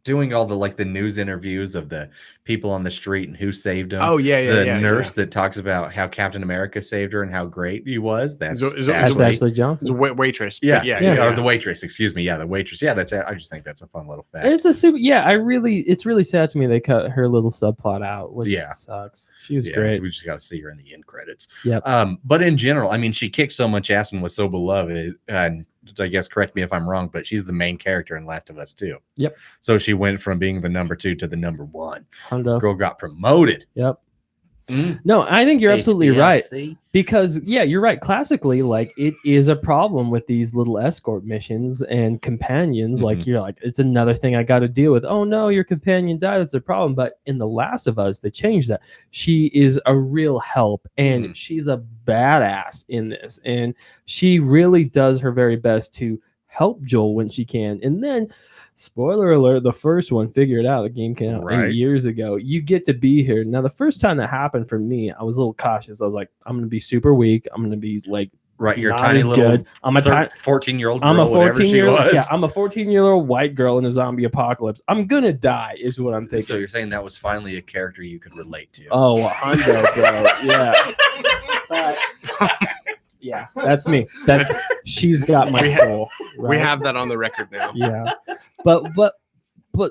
doing all the news interviews of the people on the street and who saved them. Oh, yeah. the yeah, nurse that talks about how Captain America saved her and how great he was. That's Is it- That's Ashley. Ashley It's Johnson. a waitress. but Yeah, yeah. or the waitress. Excuse me. Yeah, the waitress. Yeah, I just think that's a fun little fact. It's a super. Yeah, it's really sad to me they cut her little subplot out, which Yeah. sucks. She was Yeah, great. we just got to see her in the end credits. Yep. But in general, I mean, she kicked so much ass and was so beloved. And I guess correct me if I'm wrong, but she's the main character in Last of Us 2. Yep. So she went from being the number 2 to the number 1. Hundo. Girl got promoted. Yep. Mm. No, I think you're absolutely right. HBLC. Because you're right. Classically, it is a problem with these little escort missions and companions. Like Mhm. you're like, it's another thing I got to deal with. Oh no, your companion died. It's a problem. But in The Last of Us, they changed that. She is a real help, and Mhm. she's a badass in this, and she really does her very best to help Joel when she can. And then, spoiler alert, the first one, figure it out. The game came out Right. 8 years ago. You get to be here. Now, the first time that happened for me, I was a little cautious. I was like, I'm going to be super weak. I'm going to be like, Right, you're a not tiny as little good. I'm a tiny. 14-year-old girl, I'm a whatever 14 she year old. was. Yeah, I'm a 14-year-old white girl in a zombie apocalypse. I'm gonna die, is what I'm thinking. So you're saying that was finally a character you could relate to? Oh, hundo, bro. Yeah. Yeah, that's me. She's got my soul. We right? have that on the record now. Yeah, but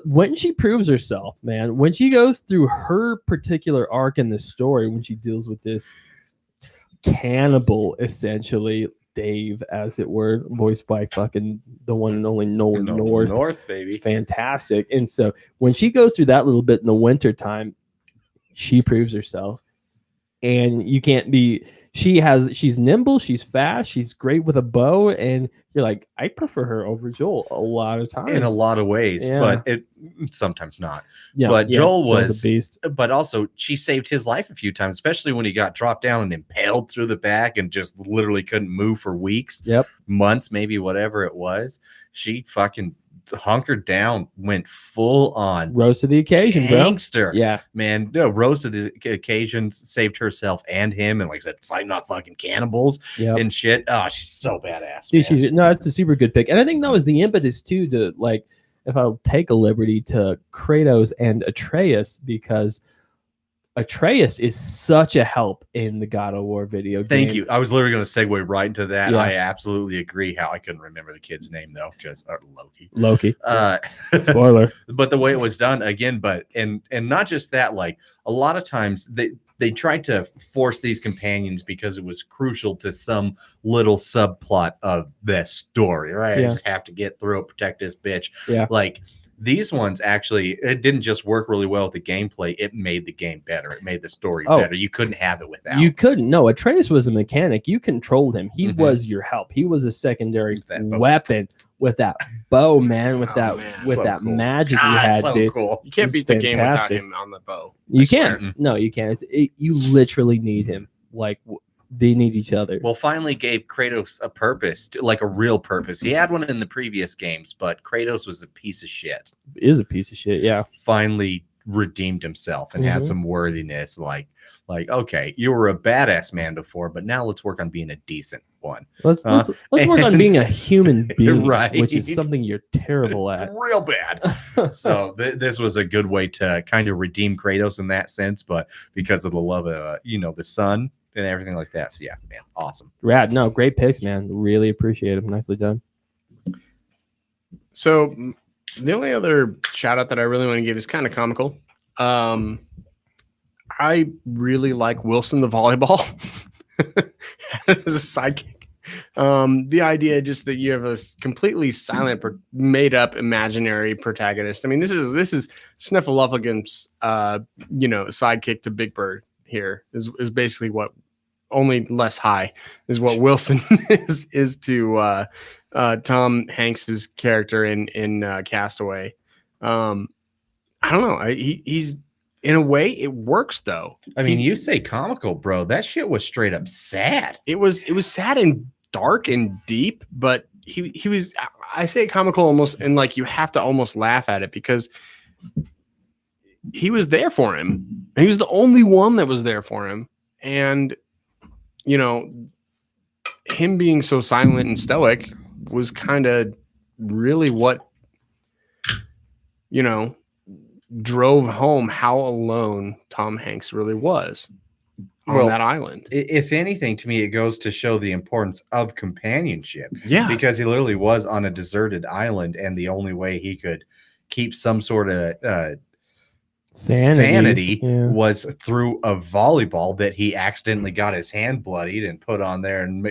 when she proves herself, man, when she goes through her particular arc in the story, when she deals with this cannibal, essentially Dave, as it were, voiced by fucking the one and only Nolan North. North, baby. It's fantastic. And so when she goes through that little bit in the winter time, she proves herself. And you can't be she's nimble, she's fast, she's great with a bow, and you're like, I prefer her over Joel a lot of times. In a lot of ways, Yeah. but it sometimes not. Yeah, but Joel Joel's was a beast. But also, she saved his life a few times, especially when he got dropped down and impaled through the back and just literally couldn't move for weeks, Yep. months, maybe whatever it was. She fucking hunkered down, went full on Rose to the occasion, bro. gangster. Yeah. Man, no, rose to the occasion, saved herself and him, and like I said, fighting off fucking cannibals Yep. and shit. Oh, she's so badass. Dude, man. no, it's a super good pick. And I think that was the impetus too, to like, if I'll take a liberty, to Kratos and Atreus, because Atreus is such a help in the God of War video game. Thank you. I was literally going to segue right into that. Yeah. I absolutely agree. How I couldn't remember the kid's name though, because Loki. Loki. Uh, Spoiler. but the way it was done again, and not just that, like a lot of times they tried to force these companions because it was crucial to some little subplot of the story, right? Yeah. I just have to get through it, protect this bitch. Yeah. Like these ones actually, it didn't just work really well with the gameplay, it made the game better. It made the story Oh. better. You couldn't have it without. You couldn't. No, Atreus was a mechanic. You controlled him. He Mhm. was your help. He was a secondary With that bow. weapon with that bow, man, with Oh, that man. with So that cool. magic God, you had, so dude. cool. You can't It's beat the game without fantastic. him on the bow. You I swear. can't. No, you can't. You literally need him. Like they need each other. Well, finally gave Kratos a purpose, like a real purpose. He had one in the previous games, but Kratos was a piece of shit. Is a piece of shit. Yeah. Finally redeemed himself and had Mhm. some worthiness. Like, okay, you were a badass man before, but now let's work on being a decent one. Let's work on and- being a human being, Right. which is something you're terrible at. Real bad. So this was a good way to kind of redeem Kratos in that sense, but because of the love of the son and everything like that. So yeah, man, awesome. Rad. No, great picks, man. Really appreciate them. Nicely done. So the only other shout out that I really want to give is kind of comical. I really like Wilson the volleyball as a sidekick. The idea just that you have a completely silent, made up, imaginary protagonist. I mean, this is Snuffleupagus, sidekick to Big Bird. Here is basically what, only less high, is what Wilson is to Tom Hanks's character in Castaway. I don't know. He's in a way it works though. I mean, you say comical, bro. That shit was straight up sad. It was sad and dark and deep, but he was. I say comical almost, and like you have to almost laugh at it because he was there for him. He was the only one that was there for him, and him being so silent and stoic was kind of really what drove home how alone Tom Hanks really was on that island. If anything, to me, it goes to show the importance of companionship. Yeah, Because he literally was on a deserted island, and the only way he could keep some sort of sanity Yeah. was through a volleyball that he accidentally got his hand bloodied and put on there and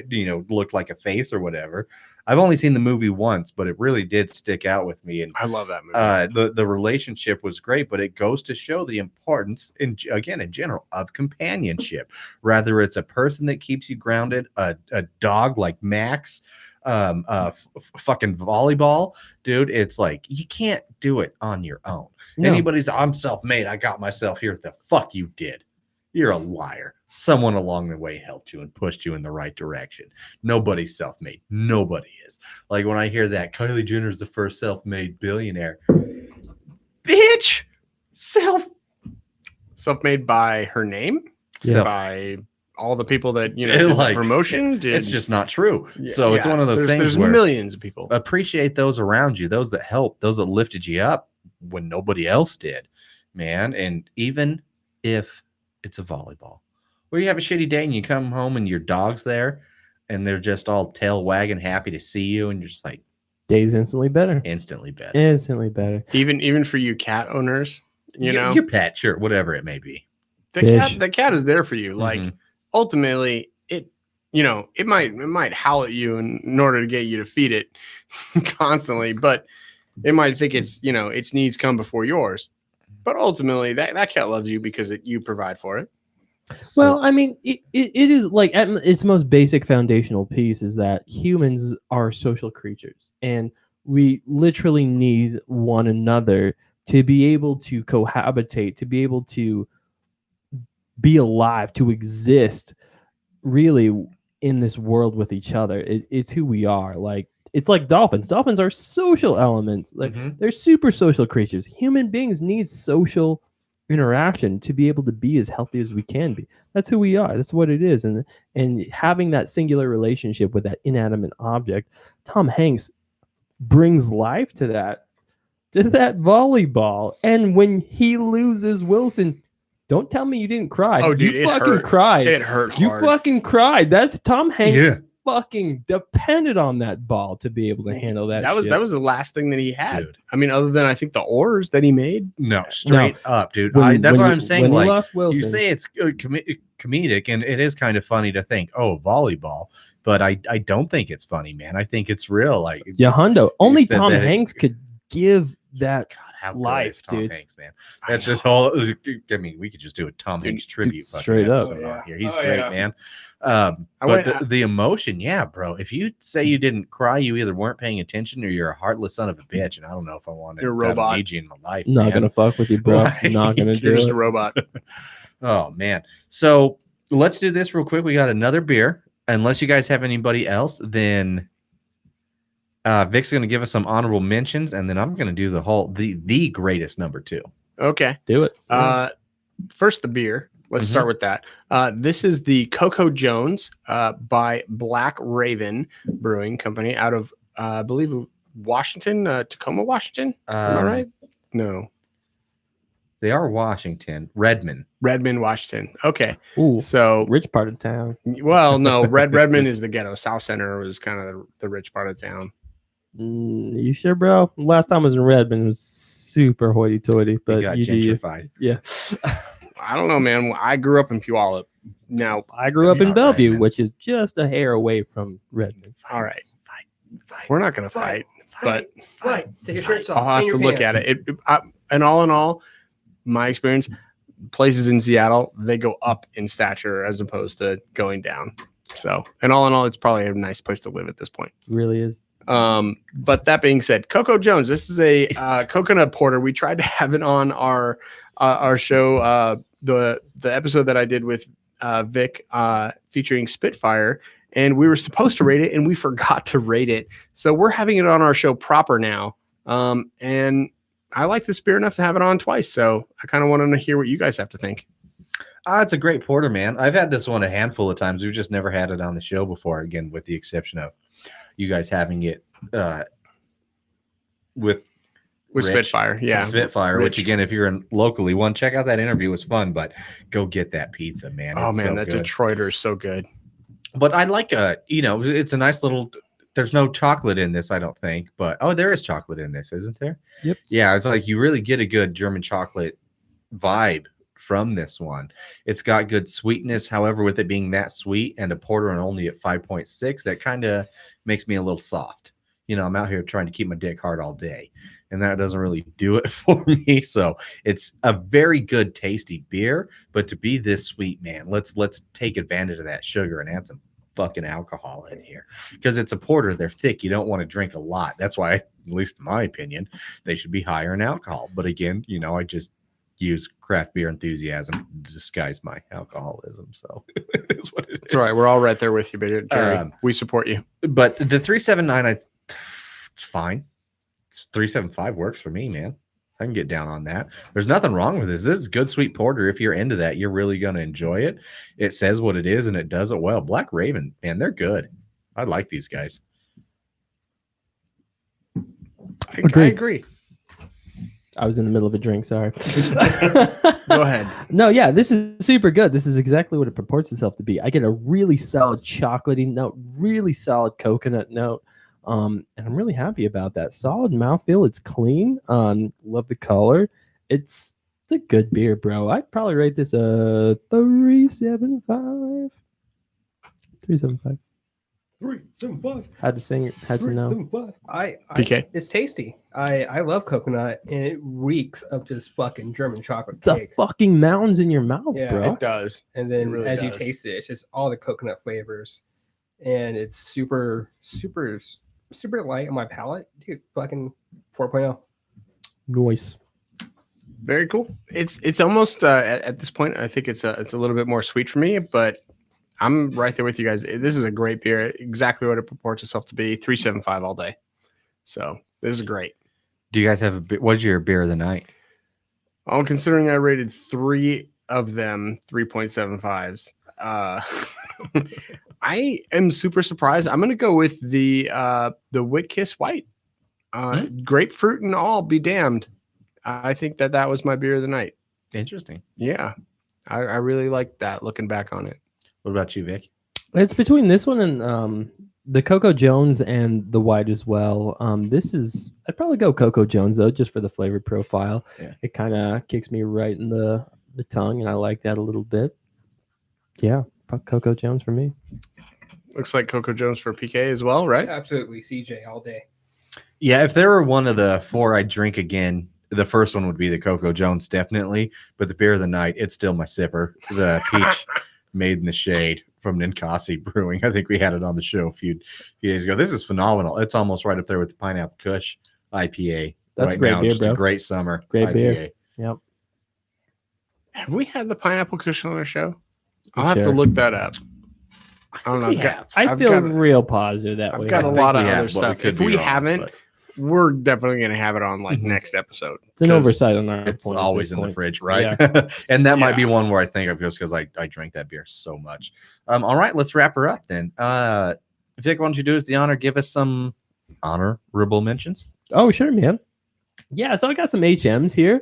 looked like a face or whatever. I've only seen the movie once, but it really did stick out with me. And I love that movie. the relationship was great, but it goes to show the importance in general of companionship. Rather it's a person that keeps you grounded, a dog like Max, fucking volleyball, dude. It's like you can't do it on your own. No. Anybody's I'm self-made, I got myself here. The fuck you did. You're a liar. someone along the way helped you and pushed you in the right direction. Nobody's self-made. Nobody is. Like when I hear that Kylie Jenner is the first self-made billionaire, bitch, Self-made by her name, Yeah. by all the people that It, did the like, promotion. it's just not true. Yeah, So it's yeah. one of those There's- things There's where millions of people. appreciate those around you, those that helped, those that lifted you up when nobody else did, man. And even if it's a volleyball where you have a shitty day and you come home and your dog's there and they're just all tail wagging happy to see you and you're just like Days instantly better. instantly better. Instantly better. Even for you cat owners, you know, your pet, sure, whatever it may be. Fish. the cat is there for you. Like Mhm. ultimately, it might howl at you in order to get you to feed it constantly, but it might think its needs come before yours. But ultimately, that cat loves you because you provide for it. Well, I mean, it is like at its most basic foundational piece is that humans are social creatures and we literally need one another to be able to cohabitate, to be able to be alive, to exist really in this world with each other. It's who we are. Like, it's like dolphins. Dolphins are social elements. Like, Mhm. they're super social creatures. Human beings need social interaction to be able to be as healthy as we can be. That's who we are. That's what it is. And having that singular relationship with that inanimate object, Tom Hanks brings life to that volleyball. And when he loses Wilson, don't tell me you didn't cry. Oh, dude, you it fucking hurt. cried. It hurt You hard. fucking cried. That's Tom Hanks. Yeah. Fucking depended on that ball to be able to handle that. That shit. was the last thing that he had. Dude. I mean, other than I think the oars that he made. No, straight up, dude. When- That's when what you- I'm saying. when he Like, lost Wilson, you say it's comedic, and it is kind of funny to think, oh, volleyball. But I don't think it's funny, man. I think it's real. Like, yeah, Hundo. Only said Tom that it- Hanks could give that. God, how Life, good is Tom dude. Hanks, man? That's just all. I mean, we could just do a Tom Hanks tribute fucking straight up. episode Oh, on yeah. here. He's Oh, great, yeah. man. I But went- the emotion, yeah, bro. If you say you didn't cry, you either weren't paying attention or you're a heartless son of a bitch. And I don't know if I want to You're a robot. need you in my life. Not man. gonna fuck with you, bro. Right. Not gonna You're do just it. a robot. Oh man. So let's do this real quick. We got another beer. Unless you guys have anybody else, then Vic's gonna give us some honorable mentions, and then I'm gonna do the greatest number 2. Okay. Do it. First, the beer. Let's start with that. This is the Coco Jones by Black Raven Brewing Company out of, I believe, Washington, Tacoma, Washington. Am I right? No. They are Washington, Redmond. Redmond, Washington. Okay. Ooh, So, rich part of town. well, no, Redmond is the ghetto. South Center was kind of the rich part of town. You sure, bro? Last time I was in Redmond, it was super hoity-toity. They But got you do you. gentrified. Yeah. I don't know, man. I grew up in Puyallup. Now, I grew That's up in not right, Bellevue, man. which is just a hair away from Redmond. all right. Fight. We're not going to fight, but Right. Take your shirts off. I'll have and to your look at pants. it. And all in all, my experience, places in Seattle, they go up in stature as opposed to going down. So, and all in all, it's probably a nice place to live at this point. Really is. But that being said, Coco Jones, this is a coconut porter. We tried to have it on our show, the episode that I did with Vic featuring Spitfire, and we were supposed to rate it, and we forgot to rate it. So we're having it on our show proper now. And I like this beer enough to have it on twice. So I kind of want to hear what you guys have to think. It's a great porter, man. I've had this one a handful of times. We've just never had it on the show before. Again, with the exception of you guys having it with With Rich. Spitfire, yeah. Spitfire. Which Rich. again, if you're in locally, check out that interview. It was fun, but go get that pizza, man. Oh It's man, so that good. Detroiter is so good. But I like it's a nice little. There's no chocolate in this, I don't think. But there is chocolate in this, isn't there? Yep. Yeah, it's like you really get a good German chocolate vibe from this one. It's got good sweetness. However, with it being that sweet and a porter and only at 5.6, that kind of makes me a little soft. I'm out here trying to keep my dick hard all day, and that doesn't really do it for me. So it's a very good, tasty beer. But to be this sweet, man, let's take advantage of that sugar and add some fucking alcohol in here, because it's a porter. They're thick. You don't want to drink a lot. That's why, at least in my opinion, they should be higher in alcohol. But again, use craft beer enthusiasm to disguise my alcoholism. So it is what it is. It's all right. We're all right there with you, Jerry. We support you. But the 379, it's fine. 375 works for me, man. I can get down on that. There's nothing wrong with this. This is good sweet porter. If you're into that, you're really going to enjoy it. It says what it is and it does it well. Black Raven, man, they're good. I like these guys. I Agreed. agree. I was in the middle of a drink. Sorry. Go ahead. No, yeah, this is super good. This is exactly what it purports itself to be. I get a really solid chocolatey note, really solid coconut note, and I'm really happy about that. Solid mouthfeel. It's clean. Love the color. It's a good beer, bro. I'd probably rate this a 3.75. 3.75. 3.75. Had to sing it. Had to know. 3.75. PK. It's tasty. I love coconut, and it reeks of just fucking German chocolate It's a cake. fucking mountains in your mouth, Yeah, bro. It does. And then It really as you does. taste it, it's just all the coconut flavors, and it's super, super, super light on my palate. Dude, fucking 4.0. Noise. Very cool. It's almost at this point. I think it's a little bit more sweet for me, but I'm right there with you guys. This is a great beer. Exactly what it purports itself to be. 3.75 all day. So this is great. Do you guys have what's your beer of the night? Oh, considering I rated 3 of them 3.75s, I am super surprised. I'm gonna go with the Whitkiss White. Grapefruit and all be damned. I think that was my beer of the night. Interesting. Yeah, I really like that. Looking back on it. What about you, Vic? It's between this one and the Coco Jones and the white as well. I'd probably go Coco Jones though, just for the flavor profile. Yeah. It kind of kicks me right in the tongue, and I like that a little bit. Yeah, Coco Jones for me. Looks like Coco Jones for PK as well, right? Absolutely, CJ all day. Yeah, if there were one of the 4 I'd drink again, the first one would be the Coco Jones, definitely. But the beer of the night, it's still my sipper, the peach made in the shade from Ninkasi Brewing. I think we had it on the show a few days ago. This is phenomenal. It's almost right up there with the Pineapple Kush IPA. That's right a great now. beer, Just bro. a great summer Great IPA. beer. Yep. Have we had the pineapple cushion on our show? I'll We have to sure. look that up. I don't know. We I've got- have. I I've feel got- real positive that I've way. got I a think lot of we have, other but we stuff. could If be we wrong, haven't, but we're definitely going to have it on like Mhm. next episode. It's an 'Cause oversight on our it's point at always this in the point. fridge, right? And that might be one where I think of just because I drank that beer so much. All right, let's wrap her up then. Vic, why don't you do us the honor? Give us some honorable mentions. Oh, sure, man. Yeah, so I got some HMs here.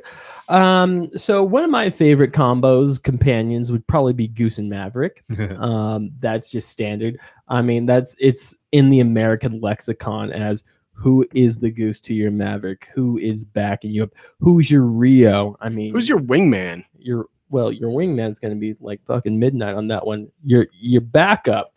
So one of my favorite combos, companions, would probably be Goose and Maverick. That's just standard. I mean, it's in the American lexicon as who is the goose to your Maverick, who is backing you up, who's your Rio. I mean, Who's your wingman? your wingman's gonna be like fucking midnight on that one. Your backup,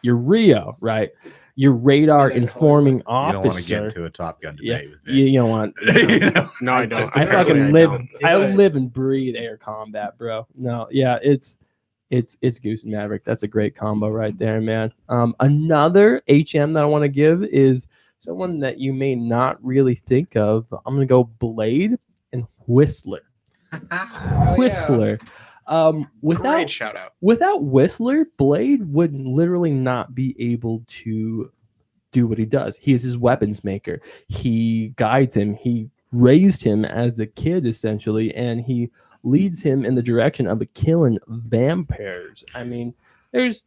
your Rio, right? Your radar informing You don't want to get officer. into a Top Gun Yeah, debate with Vic. you don't want. You know? No, I don't. I Apparently fucking I live. don't. I Do it. live and breathe air combat, bro. No, yeah, it's Goose and Maverick. That's a great combo right there, man. Another HM that I want to give is someone that you may not really think of. I'm gonna go Blade and Whistler. yeah. Whistler. Without Great shout out. without Whistler, Blade would literally not be able to do what he does. He is his weapons maker. He guides him. He raised him as a kid, essentially, and he leads him in the direction of killing vampires. I mean, there's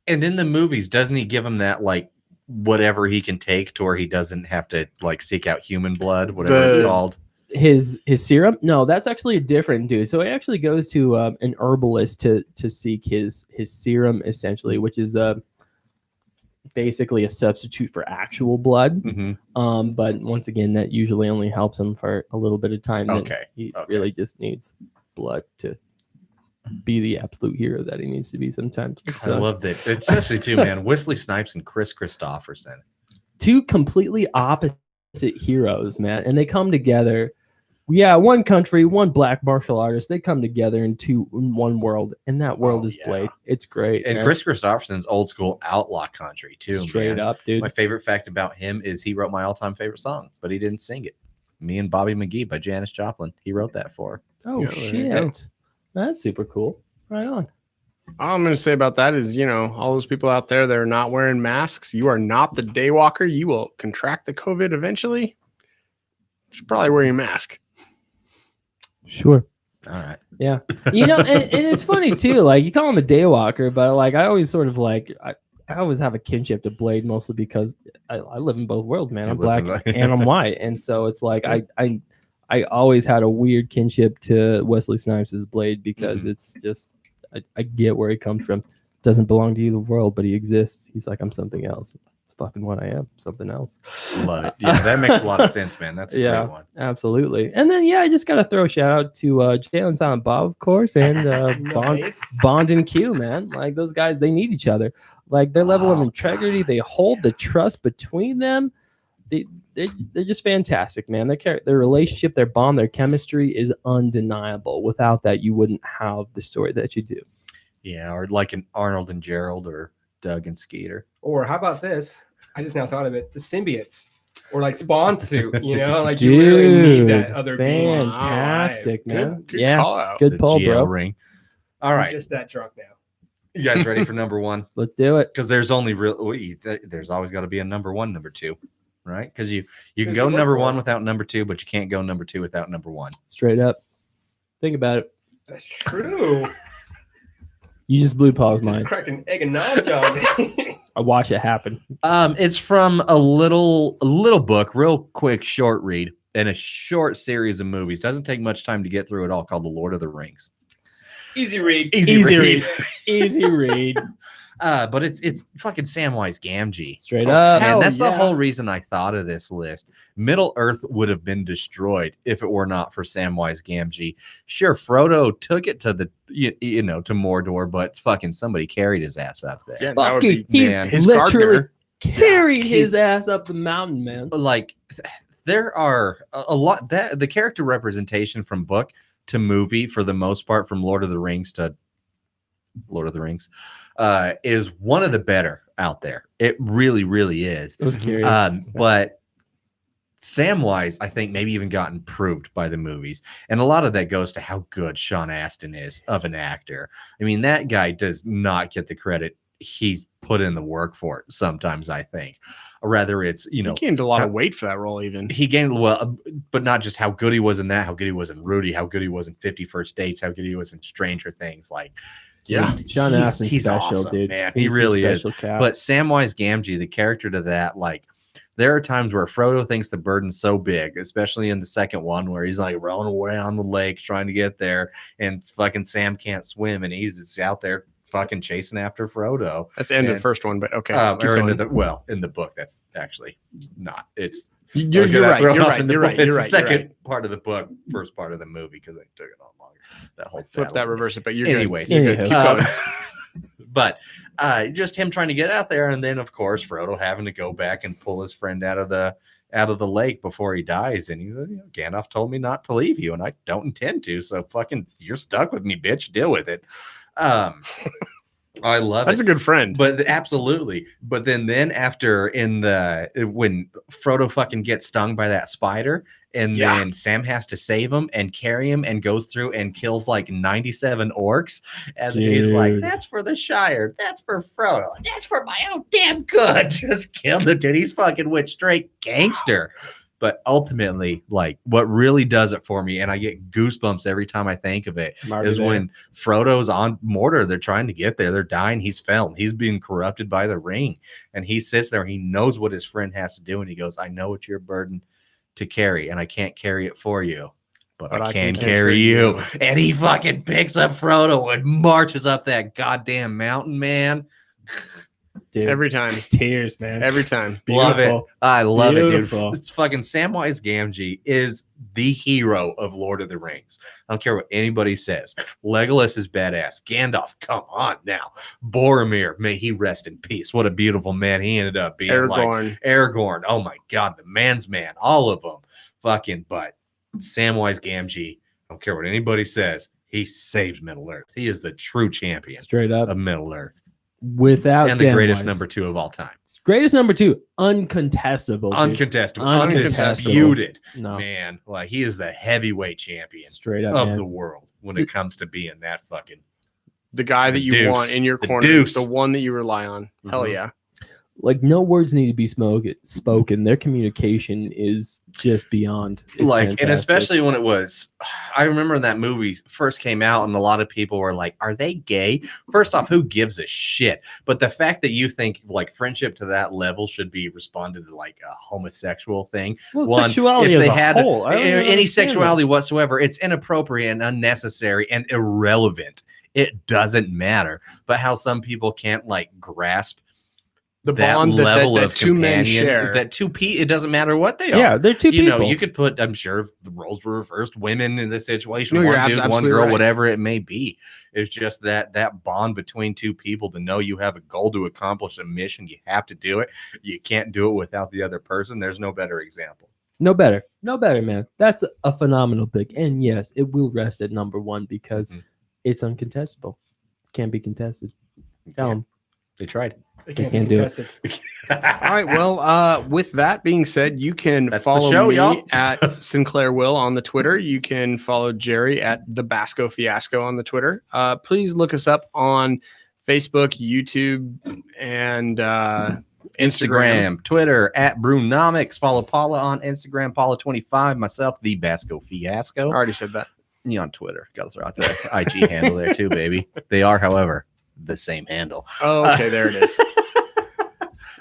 And in the movies, doesn't he give him that like whatever he can take to where he doesn't have to like seek out human blood, whatever it's The- called? his serum. No, that's actually a different dude. So he actually goes to an herbalist to seek his serum, essentially, which is basically a substitute for actual blood. Mm-hmm. But once again, that usually only helps him for a little bit of time. Then Okay, he okay. really just needs blood to be the absolute hero that he needs to be sometimes. I So, love that, especially too, man. Wesley Snipes and Chris Christopherson. two completely opposite heroes, man, and they come together. Yeah, one country, one black martial artist. They come together in one world, and that world Oh, is yeah. Blade. It's great. And man. Chris Christopherson's old school outlaw country too. straight man. up, dude. My favorite fact about him is he wrote my all-time favorite song, but he didn't sing it. Me and Bobby McGee by Janis Joplin. He wrote that for her. Oh Yeah, there you go. shit, that's super cool. Right on. All I'm going to say about that is, all those people out there that are not wearing masks, you are not the daywalker. You will contract the COVID eventually. You should probably wear your mask. Sure. All right. Yeah. And it's funny too. Like you call him a daywalker, but like I always sort of like I always have a kinship to Blade, mostly because I live in both worlds, man. You I'm live black in- and I'm white, and so it's like I always had a weird kinship to Wesley Snipes' Blade because it's just I get where he comes from. Doesn't belong to either world, but he exists. He's like, I'm something else. It's fucking what I am, something else. Love it. Yeah, that makes a lot of sense, man. That's a great one. Absolutely. And then I just gotta throw a shout out to Jalen Silent Bob, of course, and Nice. Bond and Q, man. Like those guys, they need each other. Like their level of integrity, they hold the trust between them. They're just fantastic, man. Their relationship, their bond, their chemistry is undeniable. Without that, you wouldn't have the story that you do. Yeah, or like an Arnold and Gerald or Doug and Skeeter. Or how about this? I just now thought of it. The symbiotes. Or like Spawn suit, like you really need that other being. Fantastic, man. Good Yeah, call out. good The pull, GL bro. ring. All I'm right. just that drunk now. You guys ready for number one? Let's do it. Because there's only there's always got to be a number one, number two, right? Because you can There's go a word number for one it. without number two, but you can't go number two without number one. Straight up. Think about it. That's true. You just blew Paul's Just mind. crack an egg of knowledge on me. I watch it happen. It's from a little book, real quick, short read, and a short series of movies. Doesn't take much time to get through it all. Called The Lord of the Rings. Easy read. Easy read. Easy read. But it's fucking Samwise Gamgee. Straight up. Man, Hell that's the yeah. whole reason I thought of this list. Middle Earth would have been destroyed if it were not for Samwise Gamgee. Sure, Frodo took it to the to Mordor, but fucking somebody carried his ass up there. Yeah, that would Fucking, be he man. his literally gardener. carried his ass up the mountain, man. Like there are a lot that the character representation from book to movie, for the most part, from Lord of the Rings to Lord of the Rings, is one of the better out there. It really, really is. I was curious. But Samwise, I think, maybe even got improved by the movies. And a lot of that goes to how good Sean Astin is of an actor. I mean, that guy does not get the credit he's put in the work for it sometimes, I think. Or rather, it's, He gained a lot of weight for that role, even. he gained, but not just how good he was in that, how good he was in Rudy, how good he was in 50 First Dates, how good he was in Stranger Things. Like, Yeah. Sean Astin's he's special, awesome, dude. man. He's He a really is. special cat. But Samwise Gamgee, the character to that, like, there are times where Frodo thinks the burden's so big, especially in the second one, where he's like rolling away on the lake trying to get there, and fucking Sam can't swim, and he's just out there fucking chasing after Frodo. That's the end of And- the first one, but okay. keep Or into going. in the book, that's actually not. It's You're you're right. thrown You're off right. in the You're book. right. It's You're the right. You're second right. part of the book, first part of the movie, because they took it on longer. That whole Flip that, one. reverse it, but you're good. Anyways, You're good. Keep going. but just him trying to get out there, and then of course Frodo having to go back and pull his friend out of the lake before he dies. And he's Gandalf told me not to leave you, and I don't intend to. So fucking, you're stuck with me, bitch. Deal with it. I love That's it. a good friend. But absolutely. But then after when Frodo fucking gets stung by that spider, and Yeah. then Sam has to save him and carry him and goes through and kills like 97 orcs. And he's like, Dude. that's for the Shire. That's for Frodo. That's for my own damn good. Just killed him, dude. He's fucking went straight gangster. But ultimately, like, what really does it for me, and I get goosebumps every time I think of it, is when Frodo's on Mordor. They're trying to get there. They're dying. He's fell. He's being corrupted by the ring. And he sits there. He knows what his friend has to do. And he goes, I know it's your burden to carry, and I can't carry it for you, but I can carry you. And he fucking picks up Frodo and marches up that goddamn mountain, man. Dude, Every time. tears, man. Every time. Love it. Beautiful. I love it, Beautiful. dude. It's fucking Samwise Gamgee is the hero of Lord of the Rings. I don't care what anybody says. Legolas is badass. Gandalf, come on now. Boromir, may he rest in peace. What a beautiful man he ended up being. Like Aragorn. Aragorn. Oh my God, the man's man. All of them. Fucking, but Samwise Gamgee, I don't care what anybody says. He saved Middle Earth. He is the true champion Straight up. of Middle Earth. Without And the greatest Samwise. number 2 of all time. Greatest number 2, uncontestable. dude. Uncontestable, Uncontestable. undisputed. No, Man, like he is the heavyweight champion straight up, of man. the world when it comes to being that fucking. The guy that The you deuce. want in your The corner, deuce. the one that you rely on. Hell Mhm. yeah. Like no words need to be spoken. Their communication is just beyond. It's Like, and fantastic. especially when it was, I remember that movie first came out, and a lot of people were like, "Are they gay?" First off, who gives a shit? But the fact that you think like friendship to that level should be responded to like a homosexual thing, well, one, sexuality if as they a had whole, I don't even any understand that. sexuality whatsoever, it's inappropriate and unnecessary and irrelevant. It doesn't matter. But how some people can't like grasp The that bond level that of two men companion, share. that it doesn't matter what they are. Yeah, they're two You people. know, you could put, I'm sure if the roles were reversed, women in this situation, No, you're one dude, one absolutely girl, right. whatever it may be. It's just that bond between two people to know you have a goal to accomplish, a mission. You have to do it. You can't do it without the other person. There's no better example. No better, man. That's a phenomenal pick, and yes, it will rest at number 1 because Mhm. it's uncontestable. Can't be contested. Tell 'em. They tried. They can't be do it. contested. All right. Well, with that being said, you can That's the follow show, me y'all. at Sinclair Will on the Twitter. You can follow Jerry at the Basco Fiasco on the Twitter. Please look us up on Facebook, YouTube, and Instagram. Twitter at Brunomics. Follow Paula on Instagram, Paula25. Myself, the Basco I Fiasco. already said that. You on Twitter. Got to throw out the IG handle there too, baby. They are, however, the same handle. Oh, okay, there it is.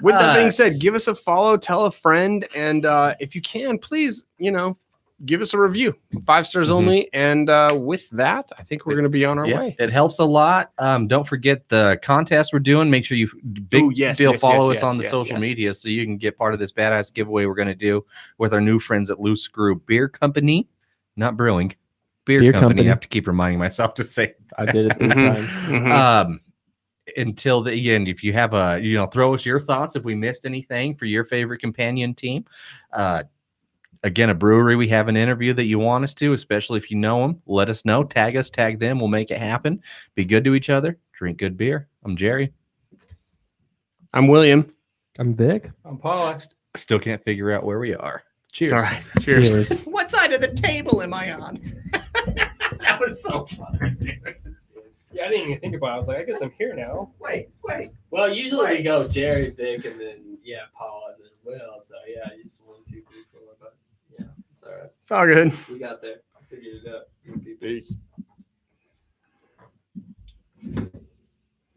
With that being said, give us a follow, tell a friend, and if you can, please, give us a review. 5 stars Mhm. only. And with that, I think we're going to be on our way. It helps a lot. Don't forget the contest we're doing. Make sure you follow us on the social media so you can get part of this badass giveaway we're going to do with our new friends at Loose Screw Beer Company, not brewing. Beer company. I have to keep reminding myself to say I did it 3 Mhm. times. Mhm. Until the end, if you have throw us your thoughts if we missed anything for your favorite companion team. Again, a brewery we have an interview that you want us to, especially if you know them, let us know. Tag us, tag them. We'll make it happen. Be good to each other. Drink good beer. I'm Jerry. I'm William. I'm Vic. I'm Paula. Still can't figure out where we are. It's all right. Cheers. Cheers. What side of the table am I on? That was so fun. Yeah, I didn't even think about it. I was like, I guess I'm here now. Wait. Well, usually Right. we go Jerry, Vic, and then Paul, and then Will. So just 1, 2, 3, 4. But it's all right. It's all good. We got there.